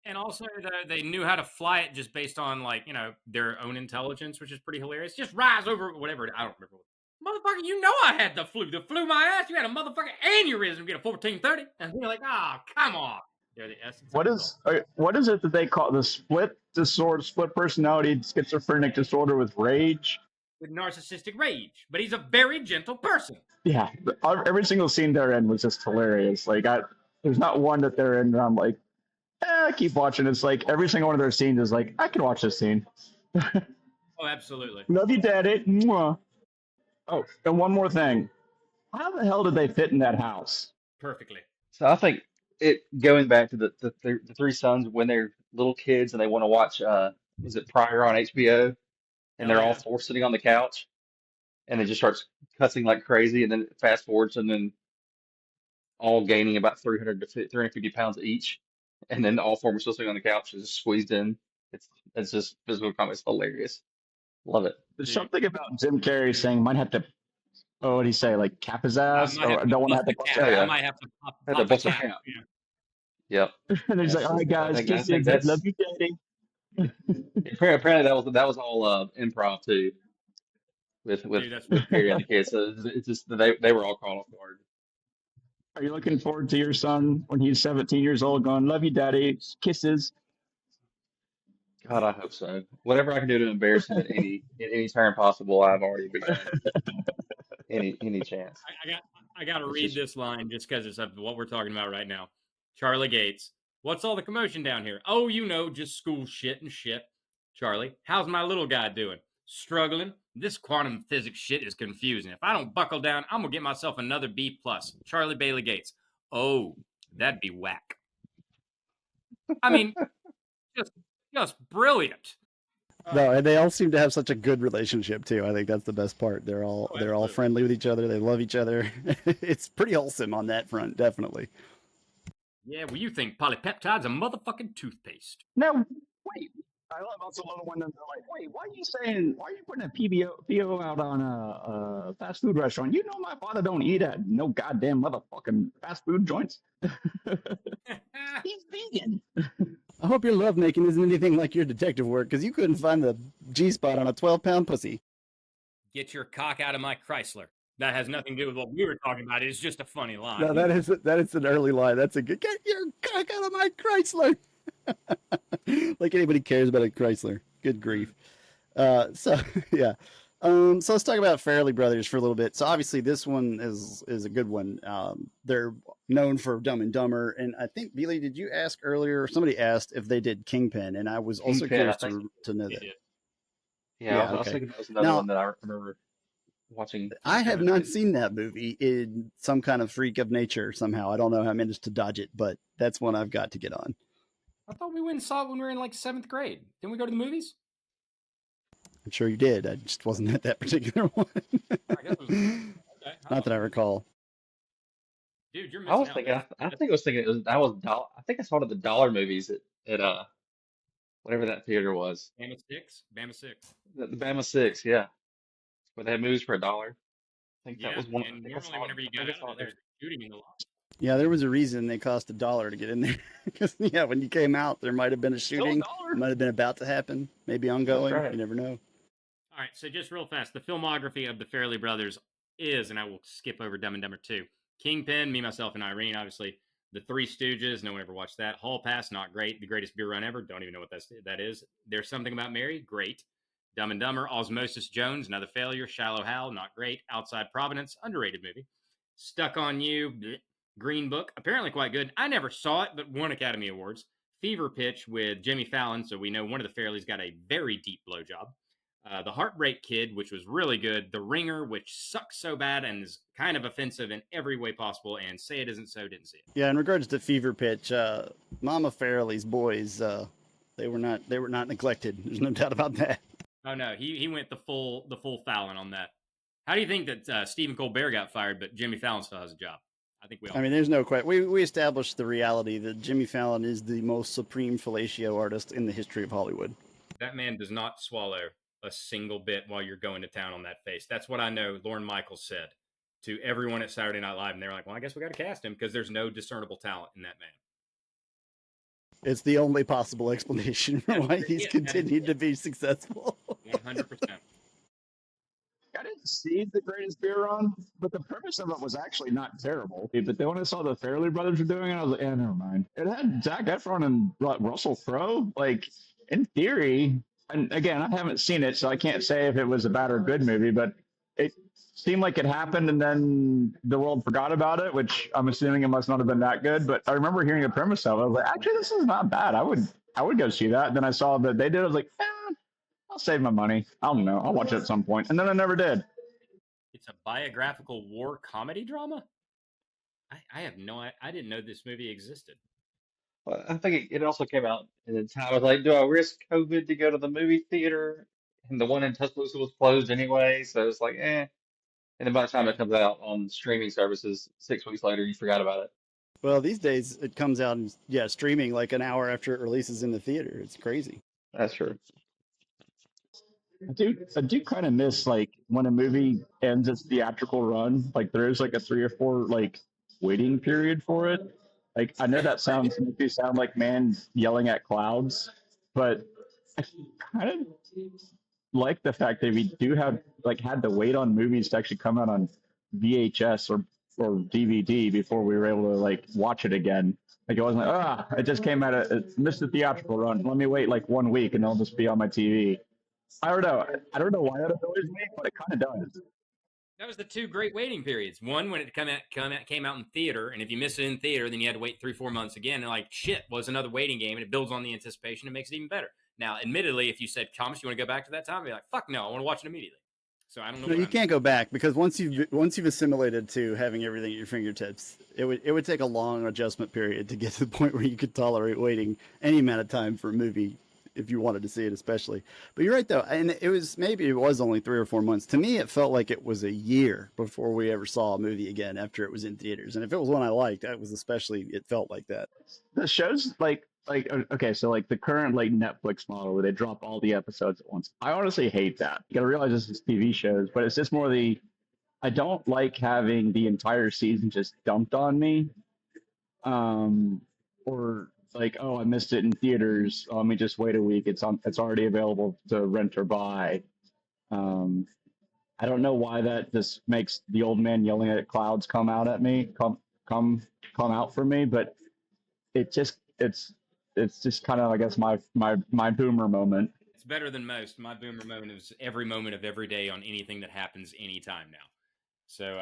And also, they knew how to fly it just based on, like, you know, their own intelligence, which is pretty hilarious. Just rise over whatever. I don't remember. Motherfucker, you know I had the flu. The flu my ass. You had a motherfucking aneurysm. Get a 1430. And you're like, ah, oh, come on. They're the essence of What is it that they call the split personality schizophrenic disorder with rage? With narcissistic rage. But he's a very gentle person. Yeah, every single scene they're in was just hilarious. Like, there's not one that they're in and I'm like, keep watching. It's like every single one of their scenes is like, I can watch this scene. Oh, absolutely. Love you, Daddy. Mwah. Oh, and one more thing. How the hell did they fit in that house? Perfectly. So I think going back to the three sons when they're little kids and they want to watch was it Pryor on HBO and Hell they're all yeah. four sitting on the couch and it just starts cussing like crazy and then it fast forwards and then all gaining about 350 pounds each and then all four are still sitting on the couch just squeezed in. It's just physical comedy. It's hilarious. Love it. There's something about Jim Carrey saying might have to, oh, what did he say? Like cap his I ass? might Or have to don't want to have bust to a bust cap. Oh, yeah. I might have to pop Had to a bust a cap. cap. Yeah. Yep. And he's Yeah, like, all right, I guys, think kisses. that's Love you, Daddy. apparently that was all improv too with Dude, that's Perry and the kids. So it's just they were all caught off guard. Are you looking forward to your son when he's 17 years old going, love you, Daddy, kisses? God, I hope so. Whatever I can do to embarrass him in any turn possible, I've already begun. Any chance. I got to It's read just this line just because it's of what we're talking about right now. Charlie Gates. What's all the commotion down here? Oh, you know, just school shit and shit. Charlie, how's my little guy doing? Struggling? This quantum physics shit is confusing. If I don't buckle down, I'm gonna get myself another B plus. Charlie Bailey Gates. Oh, that'd be whack. I mean, just brilliant. No, and they all seem to have such a good relationship too. I think that's the best part. They're all absolutely. friendly with each other. They love each other. It's pretty wholesome on that front, definitely. Yeah, well, you think polypeptide's a motherfucking toothpaste. Now, wait. I love also little when they're like, wait, why are you putting a PO out on a fast food restaurant? You know my father don't eat at no goddamn motherfucking fast food joints. He's vegan. I hope your lovemaking isn't anything like your detective work, because you couldn't find the G spot on a 12-pound pussy. Get your cock out of my Chrysler. That has nothing to do with what we were talking about. It's just a funny line. No, that is an early line. That's a good. Get your cock out of my Chrysler. Like anybody cares about a Chrysler. Good grief. So yeah. So let's talk about Farrely Brothers for a little bit. So obviously this one is a good one. They're known for Dumb and Dumber, and I think Beely, did you ask earlier? Somebody asked if they did Kingpin, and I was also Kingpin, curious to know that. Yeah, I was okay. thinking that was another one that I remember watching. I have not seen that movie in some kind of freak of nature somehow. I don't know how I managed to dodge it, but that's one I've got to get on. I thought we went and saw it when we were in like 7th grade. Didn't we go to the movies? I'm sure you did. I just wasn't at that particular one. I guess it was, okay. Not that I recall. Dude, you're I was missing thinking. out. I think I was thinking it was. I think I saw it at the dollar movies at whatever that theater was. Bama 6? Bama 6. The Bama 6. Yeah. where they had movies for $1. I think that Yeah, was one. I and think I normally saw it. whenever you I got think I out saw of it there, there. shooting in the lot. Yeah, there was a reason they cost $1 to get in there. Because yeah, when you came out, there might have been a Still a shooting. It dollar. might have been about to happen. Maybe That's ongoing. right. You never know. All right, so just real fast, the filmography of the Farrely Brothers is, and I will skip over Dumb and Dumber 2. Kingpin, Me, Myself, and Irene, obviously. The Three Stooges, no one ever watched that. Hall Pass, not great. The Greatest Beer Run Ever, don't even know what that is. There's Something About Mary, great. Dumb and Dumber, Osmosis Jones, another failure. Shallow Hal, not great. Outside Providence, underrated movie. Stuck on You, bleh. Green Book, apparently quite good. I never saw it, but won Academy Awards. Fever Pitch with Jimmy Fallon, so we know one of the Fairleys got a very deep blowjob. The Heartbreak Kid, which was really good. The Ringer, which sucks so bad and is kind of offensive in every way possible. And Say It Isn't So, didn't see it. Yeah, in regards to Fever Pitch, Mama Farrelly's boys, they were not neglected. There's no doubt about that. Oh no, he went the full Fallon on that. How do you think that Stephen Colbert got fired, but Jimmy Fallon still has a job? I think we all I mean, there's no question. We established the reality that Jimmy Fallon is the most supreme fellatio artist in the history of Hollywood. that man does not swallow a single bit while you're going to town on that face. That's what I know. Lorne Michaels said to everyone at Saturday Night Live, and they're like, "Well, I guess we got to cast him because there's no discernible talent in that man." It's the only possible explanation for why he's continued to be successful. 100%. I didn't see the greatest beer run, but the premise of it was actually not terrible. But then when I saw the Farrelly Brothers were doing it, I was like, never mind. It had Zac Efron and Russell Crowe. Like, in theory, and again, I haven't seen it, so I can't say if it was a bad or good movie, but it seemed like it happened and then the world forgot about it, which I'm assuming it must not have been that good. But I remember hearing the premise of it. I was like, actually, this is not bad. I would go see that. And then I saw that they did it. I was like, I'll save my money. I don't know. I'll watch it at some point. And then I never did. It's a biographical war comedy drama. I have no. I didn't know this movie existed. Well, I think it also came out in a time. I was like, do I risk COVID to go to the movie theater? And the one in Tuscaloosa was closed anyway, so it's like, eh. And then by the time Yeah. it comes out on streaming services, 6 weeks later, you forgot about it. Well, these days it comes out and yeah, streaming like an hour after it releases in the theater. It's crazy. That's true. I do kind of miss like when a movie ends its theatrical run, like there is like a 3 or 4 like waiting period for it. Like I know that makes me sound like man yelling at clouds, but I kind of like the fact that we do have like had to wait on movies to actually come out on VHS or DVD before we were able to like watch it again. Like it wasn't like it just came out, it missed the theatrical run. Let me wait like 1 week and it'll just be on my TV. I don't know. I don't know why that annoys me, but it kind of does. That was the two great waiting periods. One when it came out in theater, and if you missed it in theater, then you had to wait 3-4 months again. And like shit was another waiting game, and it builds on the anticipation and makes it even better. Now, admittedly, if you said, Thomas, you want to go back to that time? I'd be like, fuck no, I want to watch it immediately. So I don't know. No, you can't go back because once you've assimilated to having everything at your fingertips, it would take a long adjustment period to get to the point where you could tolerate waiting any amount of time for a movie if you wanted to see it, especially. But you're right though, and maybe it was only 3 or 4 months. To me, it felt like it was a year before we ever saw a movie again after it was in theaters. And if it was one I liked, it felt like that. The shows like okay, so like the current like Netflix model where they drop all the episodes at once. I honestly hate that. You gotta realize this is TV shows, but it's just more I don't like having the entire season just dumped on me. Or like, oh, I missed it in theaters. Let me just wait a week. It's already available to rent or buy. Um, I don't know why that just makes the old man yelling at clouds come out at me, come out for me, but it's just kind of I guess my boomer moment. It's better than most. My boomer moment is every moment of every day on anything that happens anytime now. So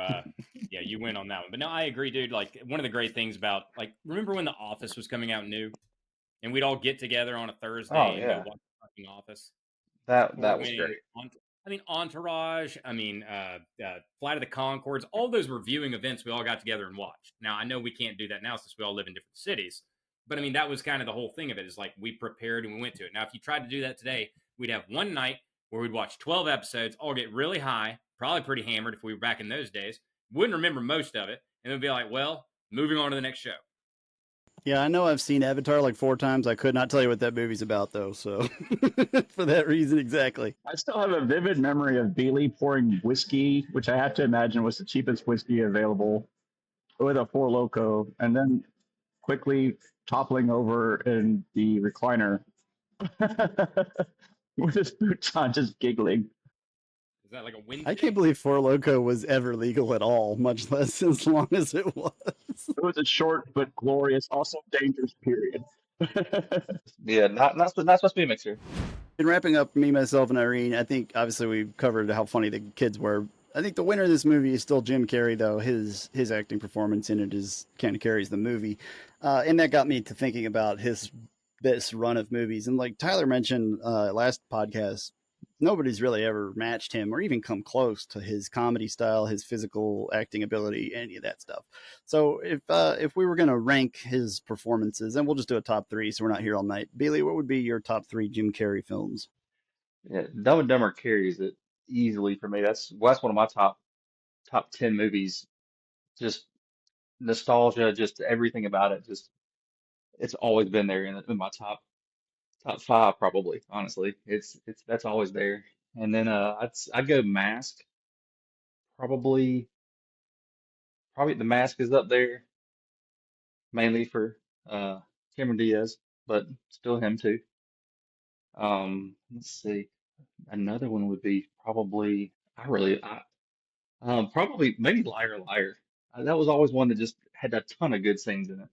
yeah, you win on that one. But no, I agree, dude. Like one of the great things about like remember when The Office was coming out new, and we'd all get together on a Oh Thursday and go yeah, watch the fucking Office. that Fort was Wayne, great. Entourage. Flight of the Concords. All those were viewing events we all got together and watched. Now I know we can't do that now since we all live in different cities, but I mean that was kind of the whole thing of it. Is like we prepared and we went to it. Now if you tried to do that today, we'd have one night where we'd watch 12 episodes, all get really high, probably pretty hammered if we were back in those days. Wouldn't remember most of it, and then be like, well, moving on to the next show. Yeah, I know I've seen Avatar like 4 times. I could not tell you what that movie's about though. So for that reason, exactly. I still have a vivid memory of Bailey pouring whiskey, which I have to imagine was the cheapest whiskey available, with a Four Loco, and then quickly toppling over in the recliner with his boots on, just giggling. Is that like a I can't Wednesday? believe Four Loco was ever legal at all, much less as long as it was. It was a short but glorious, also dangerous period. Yeah, not supposed to be a mixer. In wrapping up, me, myself, and Irene, I think obviously we've covered how funny the kids were. I think the winner of this movie is still Jim Carrey, though his acting performance in it is kind of carries the movie, and that got me to thinking about his this run of movies. And like Tyler mentioned last podcast, nobody's really ever matched him or even come close to his comedy style, his physical acting ability, any of that stuff. So if we were going to rank his performances, and we'll just do a top three, so we're not here all night. Bailey, what would be your top three Jim Carrey films? Yeah, Dumb and Dumber carries it easily for me. That's one of my top 10 movies. Just nostalgia, just everything about it. Just it's always been there in my top five probably. Honestly, it's that's always there. And then I'd go Mask. Probably probably the Mask is up there mainly for uh Cameron Diaz, but still him too. Let's see. Another one would be probably probably maybe Liar Liar. That was always one that just had a ton of good scenes in it.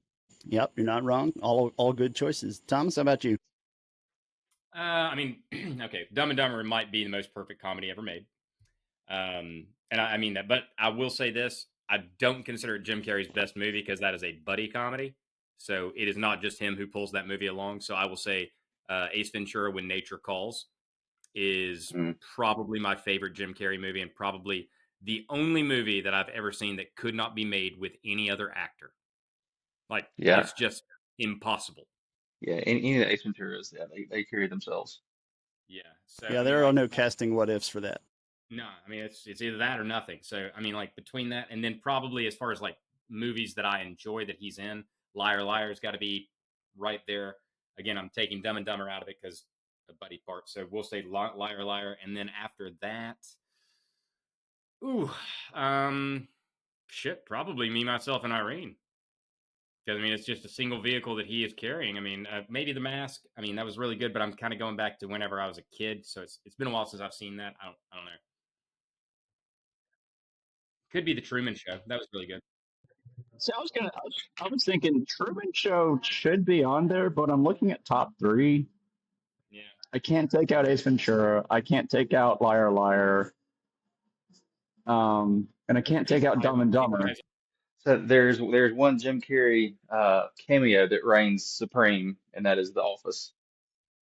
Yep, you're not wrong. All good choices. Thomas, how about you? I mean, okay, Dumb and Dumber might be the most perfect comedy ever made. And I mean that, but I will say this: I don't consider it Jim Carrey's best movie because that is a buddy comedy. So it is not just him who pulls that movie along. So I will say Ace Ventura: When Nature Calls is Mm, probably my favorite Jim Carrey movie, and probably the only movie that I've ever seen that could not be made with any other actor. Like yeah, it's just impossible. yeah. Any of the Ace Venturas, yeah, they carry themselves. Yeah. So Yeah, I mean, there are like no casting what ifs for that. no, I mean it's either that or nothing. So I mean, like between that and then probably as far as like movies that I enjoy that he's in, Liar Liar's got to be right there. Again, I'm taking Dumb and Dumber out of it because the buddy part. So we'll say Liar Liar, and then after that, ooh, um, shit, probably Me, Myself, and Irene. Because I mean, it's just a single vehicle that he is carrying. I mean, maybe The Mask. I mean, that was really good, but I'm kind of going back to whenever I was a kid, so it's been a while since I've seen that. I don't know. Could be The Truman Show. That was really good. So I was thinking Truman Show should be on there, but I'm looking at top three. Yeah. I can't take out Ace Ventura. I can't take out Liar Liar. And I can't take out Dumb and Dumber. So there's one Jim Carrey cameo that reigns supreme, and that is The Office.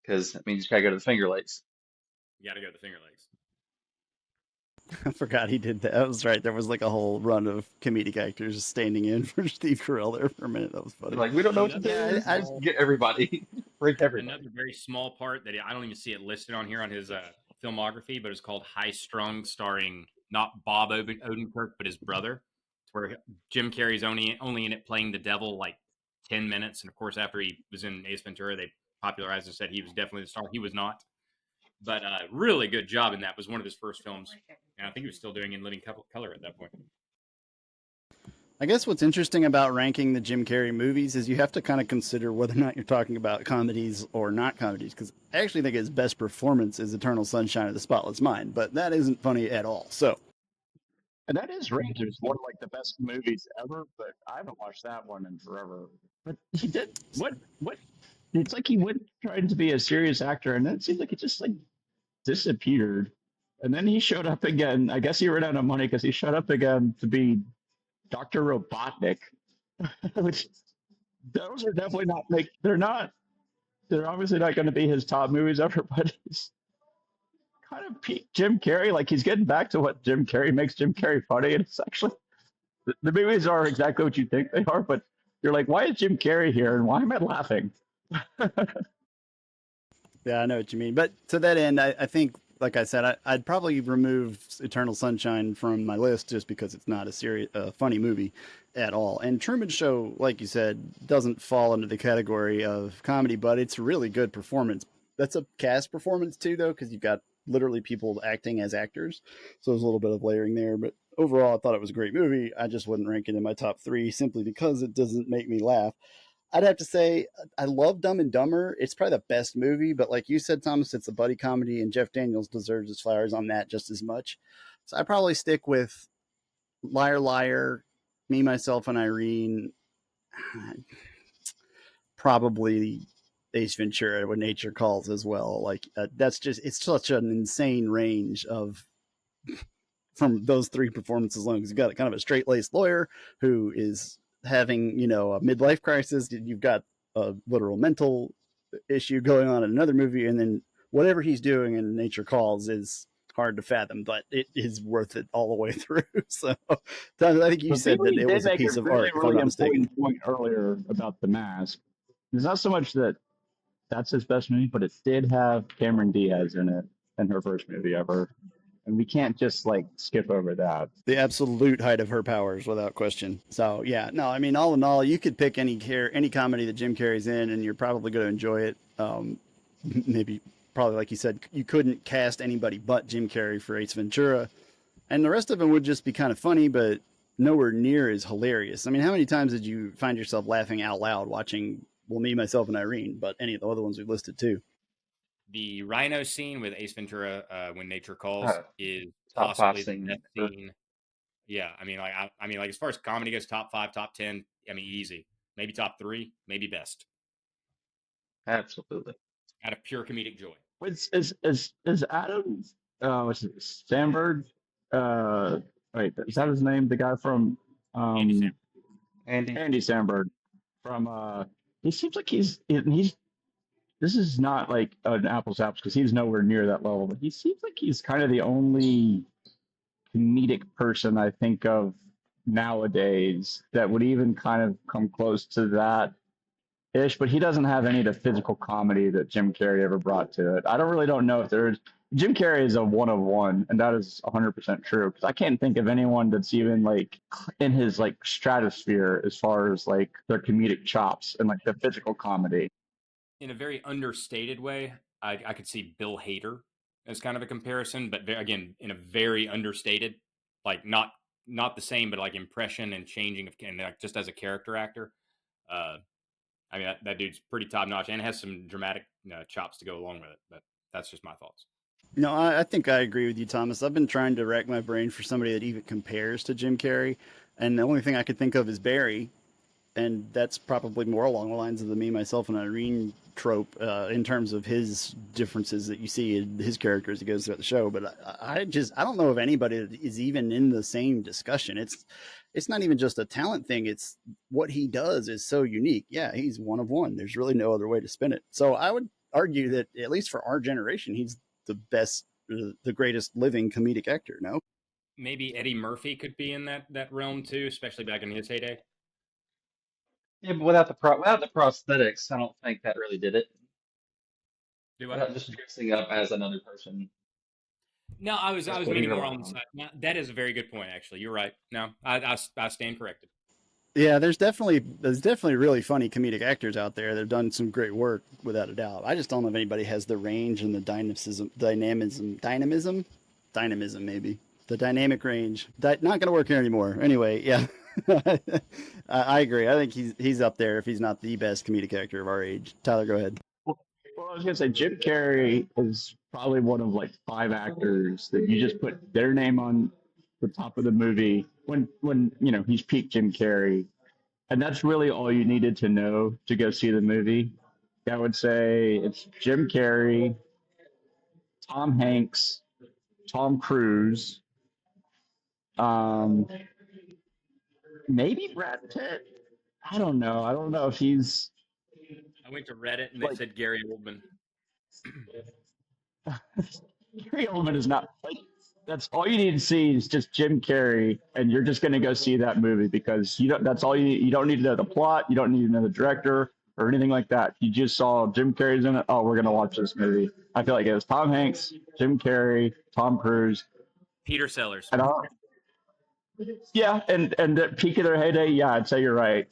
Because I mean, you just gotta go to the Finger Lakes. You got to go to the Finger Lakes. I forgot he did that. I was right. There was like a whole run of comedic actors standing in for Steve Carell there for a minute. That was They're funny. like, we don't know what to Another do. Yeah, I Just get everybody, freak everybody. another very small part that I don't even see it listed on here on his filmography, but it's called High Strung, starring not Bob Odenkirk, but his brother. It's where Jim Carrey's only in it playing the devil like 10 minutes, and of course after he was in Ace Ventura, they popularized and said he was definitely the star. He was not, but really good job in that. Was one of his first films, and I think he was still doing In Living Color at that point. I guess what's interesting about ranking the Jim Carrey movies is you have to kind of consider whether or not you're talking about comedies or not comedies. Because I actually think his best performance is Eternal Sunshine of the Spotless Mind, but that isn't funny at all. So And that is ranked as one of like the best movies ever, but I haven't watched that one in forever. But he did what it's like he went trying to be a serious actor and then it seems like he just like disappeared. And then he showed up again. I guess he ran out of money because he showed up again to be Dr. Robotnik, which those are definitely not like they're obviously not going to be his top movies ever, but he's kind of peak Jim Carrey. Like he's getting back to what Jim Carrey makes Jim Carrey funny, and it's actually the movies are exactly what you think they are, but you're like, why is Jim Carrey here, and why am I laughing? yeah, I know what you mean. But to that end, I think, like I said, I'd probably remove Eternal Sunshine from my list just because it's not a serious, funny movie. at all. And Truman Show, like you said, doesn't fall into the category of comedy, but it's a really good performance. That's a cast performance too, though, because you've got literally people acting as actors. So there's a little bit of layering there. But overall, I thought it was a great movie. I just wouldn't rank it in my top three simply because it doesn't make me laugh. I'd have to say I love Dumb and Dumber. It's probably the best movie, but like you said, Thomas, it's a buddy comedy, and Jeff Daniels deserves his flowers on that just as much. So I probably stick with Liar Liar, Me, Myself, and Irene. Probably Ace Ventura, When Nature Calls as well. Like that's just it's such an insane range of from those three performances alone. Because you've got kind of a straight laced lawyer who is having a midlife crisis. You've got a literal mental issue going on in another movie, and then whatever he's doing in Nature Calls is hard to fathom, but it is worth it all the way through. So, I think you But said people, that you it did was a make a piece of really, art, if I'm really not mistaken. important point earlier about The Mask. It's not so much that that's his best movie, but it did have Cameron Diaz in it in her first movie ever. And we can't just like skip over that. The absolute height of her powers, without question. So, yeah, no, I mean, all in all, you could pick any comedy that Jim Carrey's in, and you're probably going to enjoy it. Maybe, probably like you said, you couldn't cast anybody but Jim Carrey for Ace Ventura, and the rest of them would just be kind of funny, but nowhere near as hilarious. I mean, how many times did you find yourself laughing out loud watching, well, Me, Myself, and Irene, but any of the other ones we listed too? The rhino scene with Ace Ventura, when nature calls, Uh, is top five possibly the scene best ever. scene. Yeah, I mean, like as far as comedy goes, top five, top 10. I mean, easy. Maybe top three, maybe best. Absolutely. Out of pure comedic joy. Is Adam what's it, Sandberg? Uh wait, is that his name? The guy from Andy um Samberg. Andy. Andy Samberg from he seems like he's this is not like an apples to apples because he's nowhere near that level, but he seems like he's kind of the only comedic person I think of nowadays that would even kind of come close to that ish, but he doesn't have any of the physical comedy that Jim Carrey ever brought to it. I don't know if there's Jim Carrey is a one of one, and that is 100% true because I can't think of anyone that's even like in his like stratosphere as far as like their comedic chops and like the physical comedy. In a very understated way, I could see Bill Hader as kind of a comparison, but again, in a very understated, like not the same, but like impression and changing of, and like just as a character actor. Uh, I mean, that dude's pretty top notch and has some dramatic chops to go along with it. But that's just my thoughts. No, I think I agree with you, Thomas. I've been trying to rack my brain for somebody that even compares to Jim Carrey, and the only thing I could think of is Barry, and that's probably more along the lines of the Me, Myself, and Irene trope in terms of his differences that you see in his character as he goes throughout the show. But I don't know of anybody that is even in the same discussion. It's not even just a talent thing. It's what he does is so unique. Yeah, he's one of one. There's really no other way to spin it. So I would argue that at least for our generation, he's the best, the greatest living comedic actor. No, Maybe Eddie Murphy could be in that realm too, especially back in his heyday. Yeah, but without the prosthetics, I don't think that really did it. Do what? Without just dressing up as another person. No, I That's was what he meaning more relied on the on. side. No, that is a very good point, actually. You're right. No, I stand corrected. yeah, there's definitely really funny comedic actors out there that have done some great work without a doubt. I just don't know if anybody has the range and the dynamism maybe the dynamic range. Not going to work here anymore. Anyway, yeah, I agree. I think he's up there if he's not the best comedic actor of our age. Tyler, go ahead. Well, I was gonna say Jim Carrey is probably one of like five actors that you just put their name on the top of the movie when he's peak Jim Carrey, and that's really all you needed to know to go see the movie. I would say it's Jim Carrey, Tom Hanks, Tom Cruise, um, maybe Brad Pitt. I don't know. I don't know if he's I went to Reddit and they like said Gary Oldman. Gary Oldman is not like that's all you need to see is just Jim Carrey, and you're just going to go see that movie because you don't. That's all you need. You don't need to know the plot. You don't need to know the director or anything like that. You just saw Jim Carrey's in it. Oh, we're going to watch this movie. I feel like it was Tom Hanks, Jim Carrey, Tom Cruise, Peter Sellers. and Yeah, and the peak of their heyday, yeah, I'd say you're right.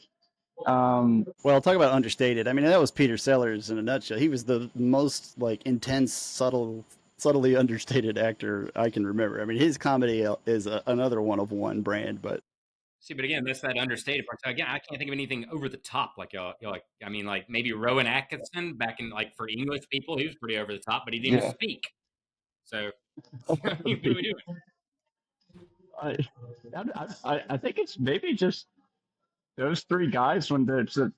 Well, talk about understated. I mean, that was Peter Sellers in a nutshell. He was the most like intense, subtly understated actor I can remember. I mean, his comedy is another one of one brand, but See, but again, that's that understated part. So again, I can't think of anything over the top like like I mean, like maybe Rowan Atkinson back in like for English people, he was pretty over the top, but he didn't even Yeah. speak. So what are we doing? I, I think it's maybe just those three guys when it's the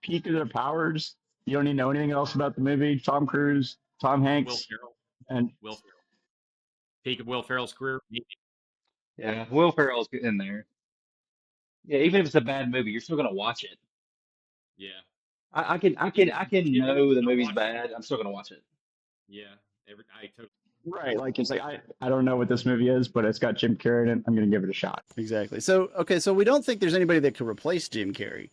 peak of their powers. You don't need to know anything else about the movie. Tom Cruise, Tom Will Hanks, Ferrell, and Will Ferrell, peak of Will Ferrell's career. Maybe. Yeah. Will Ferrell's in there. Yeah, even if it's a bad movie, you're still gonna watch it. Yeah, I can shit movies know the don't movie's watch it. bad. I'm still gonna watch it. Yeah, I totally. right, like it's like I don't know what this movie is, but it's got Jim Carrey in it. I'm going to give it a shot. exactly. So okay, so we don't think there's anybody that could replace Jim Carrey.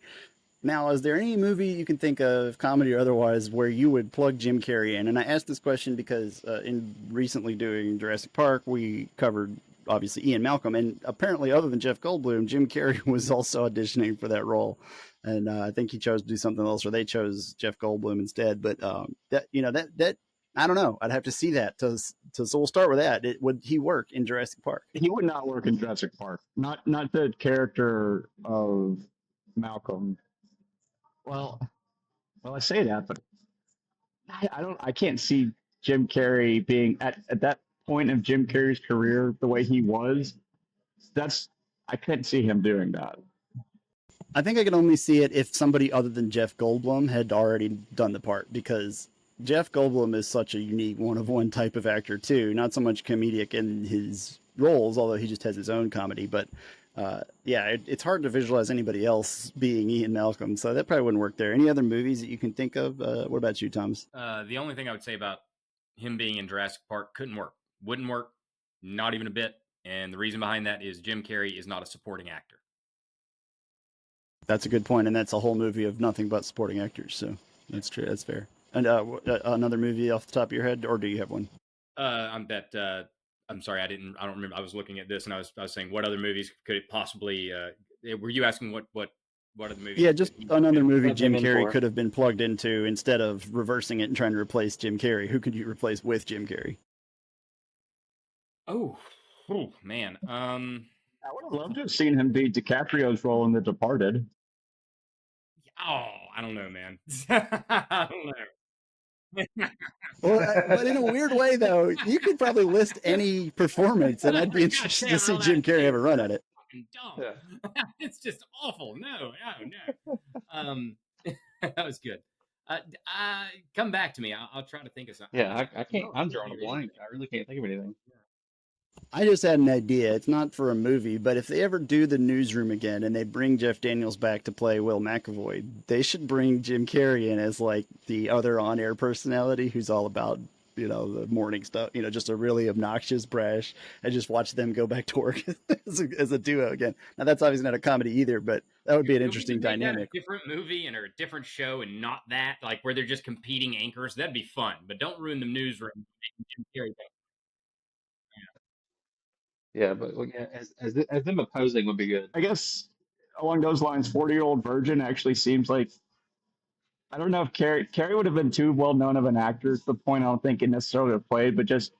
Now, is there any movie you can think of, comedy or otherwise, where you would plug Jim Carrey in? And I asked this question because in recently doing Jurassic Park, we covered obviously Ian Malcolm, and apparently, other than Jeff Goldblum, Jim Carrey was also auditioning for that role, and I think he chose to do something else, or they chose Jeff Goldblum instead. But that that I don't know. I'd have to see that. So we'll start with that. Would he work in Jurassic Park? He would not work in Jurassic Park. Not the character of Malcolm. Well, I say that, but I don't. I can't see Jim Carrey being at that point of Jim Carrey's career the way he was. That's I couldn't see him doing that. I think I can only see it if somebody other than Jeff Goldblum had already done the part, because Jeff Goldblum is such a unique one of one type of actor too. Not so much comedic in his roles, although he just has his own comedy. But yeah, it's hard to visualize anybody else being Ian Malcolm, so that probably wouldn't work there. Any other movies that you can think of? What about you, Thomas? The only thing I would say about him being in Jurassic Park couldn't work, wouldn't work, not even a bit. And the reason behind that is Jim Carrey is not a supporting actor. That's a good point, and that's a whole movie of nothing but supporting actors. So that's true. That's fair. And another movie off the top of your head, or do you have one? I'm that. I'm sorry, I don't remember. I was looking at this and I was saying, what other movies could it possibly? Were you asking what other movies? Yeah, just another movie Plug him Jim in Carrey for. could have been plugged into instead of reversing it and trying to replace Jim Carrey. Who could you replace with Jim Carrey? Oh, man. I would have loved to have seen him be DiCaprio's role in The Departed. Oh, I don't know, man. I don't know. Well, but in a weird way, though, you could probably list any performance, and I'd be interested to see Jim Carrey have a run at it. Fucking dumb. Yeah. It's just awful. No. That was good. Come back to me. I'll try to think of something. Yeah, I can't. No, I'm I drawing a can't think of blank. I really can't think of anything. I just had an idea. It's not for a movie, but if they ever do the newsroom again and they bring Jeff Daniels back to play Will McAvoy, they should bring Jim Carrey in as like the other on-air personality who's all about, the morning stuff, just a really obnoxious, brash, and just watch them go back to work as a duo again. Now that's obviously not a comedy either, but that would be an If we interesting could make that dynamic. a different movie and or a different show and not that, like where they're just competing anchors, that'd be fun. But don't ruin the newsroom. Jim Carrey thing. Yeah, but yeah, as them opposing would be good. I guess along those lines, 40-year-old virgin actually seems like I don't know if Carrey would have been too well known of an actor at the point. I don't think it necessarily would have played, but just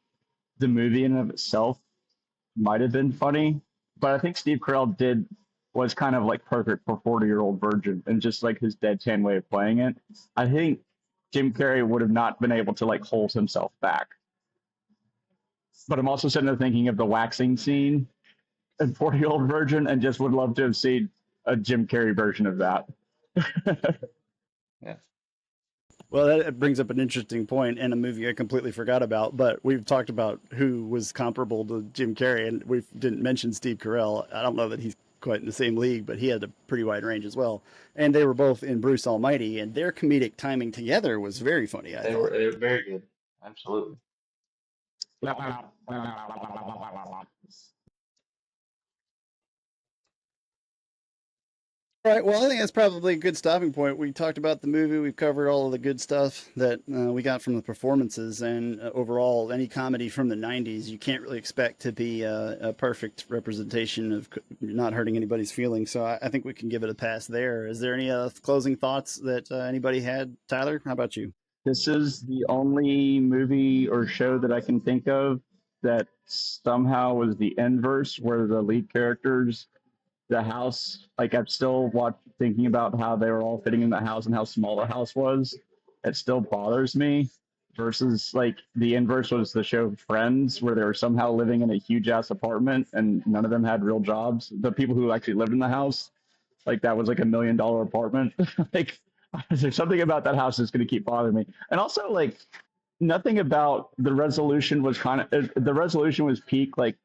the movie in and of itself might have been funny. But I think Steve Carell was kind of like perfect for 40-year-old virgin and just like his deadpan way of playing it. I think Jim Carrey would have not been able to like hold himself back. But I'm also sitting there thinking of the waxing scene in 40-year-old virgin and just would love to have seen a Jim Carrey version of that. Yeah. Well, that brings up an interesting point and a movie I completely forgot about. But we've talked about who was comparable to Jim Carrey, and we didn't mention Steve Carell. I don't know that he's quite in the same league, but he had a pretty wide range as well. And they were both in Bruce Almighty, and their comedic timing together was very funny, I thought. They were very good. Absolutely. All right. Well, I think that's probably a good stopping point. We talked about the movie. We've covered all of the good stuff that we got from the performances, and overall, any comedy from the '90s, you can't really expect to be a perfect representation of not hurting anybody's feelings. So I think we can give it a pass there. Is there any closing thoughts that anybody had? Tyler, how about you? This is the only movie or show that I can think of that somehow was the inverse, where the lead characters, the house, like I'm still thinking about how they were all fitting in the house and how small the house was. It still bothers me. Versus like the inverse was the show Friends, where they were somehow living in a huge ass apartment and none of them had real jobs. The people who actually lived in the house, like that was like $1 million apartment. Like there's something about that house that's going to keep bothering me. And also like nothing about the resolution was the resolution was peak like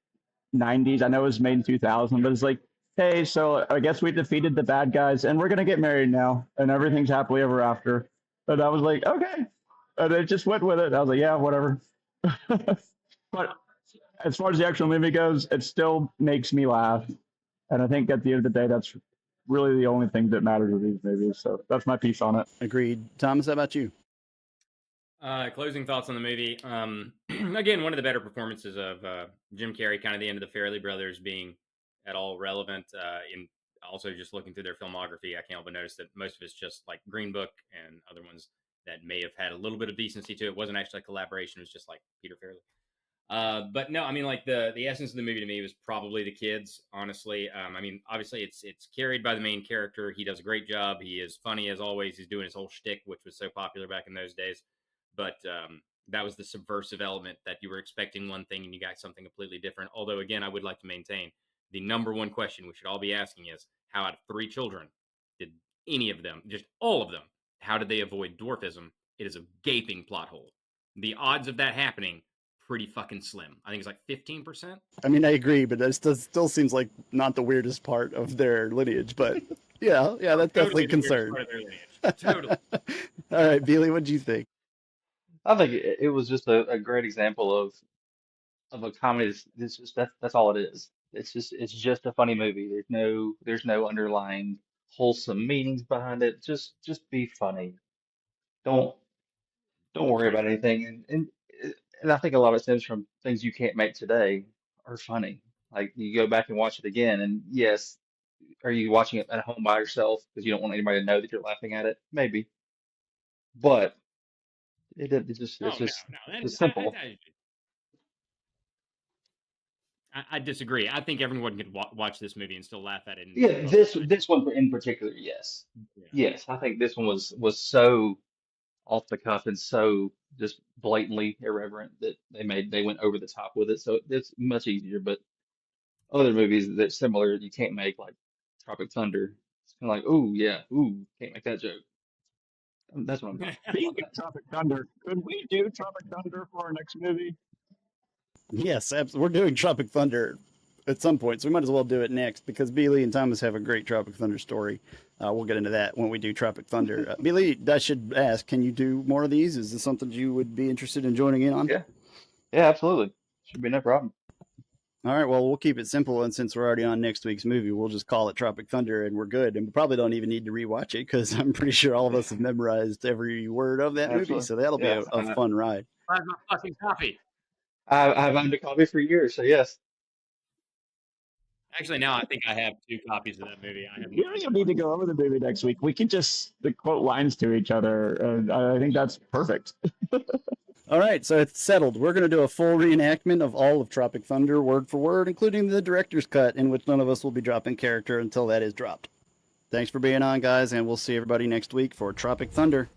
90s. I know it was made in 2000, but it's like, hey, so I guess we defeated the bad guys and we're going to get married now and everything's happily ever after. And I was like, okay. And they just went with it. I was like, yeah, whatever. But as far as the actual movie goes, it still makes me laugh. And I think at the end of the day, that's really the only thing that matters with these movies. So that's my piece on it. Agreed. Thomas, how about you? Closing thoughts on the movie. Again, one of the better performances of Jim Carrey, kind of the end of the Farrely Brothers being at all relevant. In also just looking through their filmography, I can't help but notice that most of it's just like Green Book and other ones that may have had a little bit of decency to it. It wasn't actually a collaboration. It was just like Peter Farrelly. But no, I mean, like the essence of the movie to me was probably the kids. Honestly, I mean, obviously it's carried by the main character. He does a great job. He is funny as always. He's doing his whole shtick, which was so popular back in those days. But that was the subversive element that you were expecting one thing and you got something completely different. Although, again, I would like to maintain the number one question we should all be asking is how out of 3 children did any of them, just all of them, how did they avoid dwarfism? It is a gaping plot hole. The odds of that happening, pretty fucking slim. I think it's like 15%. I mean, I agree, but that still seems like not the weirdest part of their lineage. But yeah, that's definitely a concern. Totally. All right, Beely, what do you think? I think it was just a great example of a comedy. That's just that's all it is. It's just a funny movie. There's no underlying wholesome meanings behind it. Just be funny. Don't don't worry about anything. And I think a lot of it stems from things you can't make today are funny. Like you go back and watch it again, and yes, are you watching it at home by yourself because you don't want anybody to know that you're laughing at it? Maybe, but it's Oh no, just no, it's simple. I disagree. I think everyone could watch this movie and still laugh at it. Yeah, this one in particular, yes, Yeah. yes. I think this one was so off the cuff and so just blatantly irreverent that they went over the top with it. So it's much easier. But other movies that similar you can't make like Tropic Thunder. It's kind of like, ooh yeah, ooh, can't make that joke. That's what I'm talking Speaking about. of Tropic Thunder, could we do Tropic Thunder for our next movie? Yes, we're doing Tropic Thunder at some point, so we might as well do it next because Beely and Thomas have a great Tropic Thunder story. We'll get into that when we do Tropic Thunder. Beely, I should ask, can you do more of these? Is this something you would be interested in joining in on? Yeah, yeah, absolutely. Should be no problem. All right, well, we'll keep it simple, and since we're already on next week's movie, we'll just call it Tropic Thunder, and we're good. And we probably don't even need to rewatch it because I'm pretty sure all of us have memorized every word of that movie, Absolutely. so that'll be Yeah, a fun ride. Where's my fucking coffee? I've owned a copy for years, so yes. Actually, now I think I have 2 copies of that movie. I have We don't even need to go over the movie next week. We can just quote lines to each other. And I think that's perfect. All right, so it's settled. We're going to do a full reenactment of all of Tropic Thunder, word for word, including the director's cut, in which none of us will be dropping character until that is dropped. Thanks for being on, guys, and we'll see everybody next week for Tropic Thunder.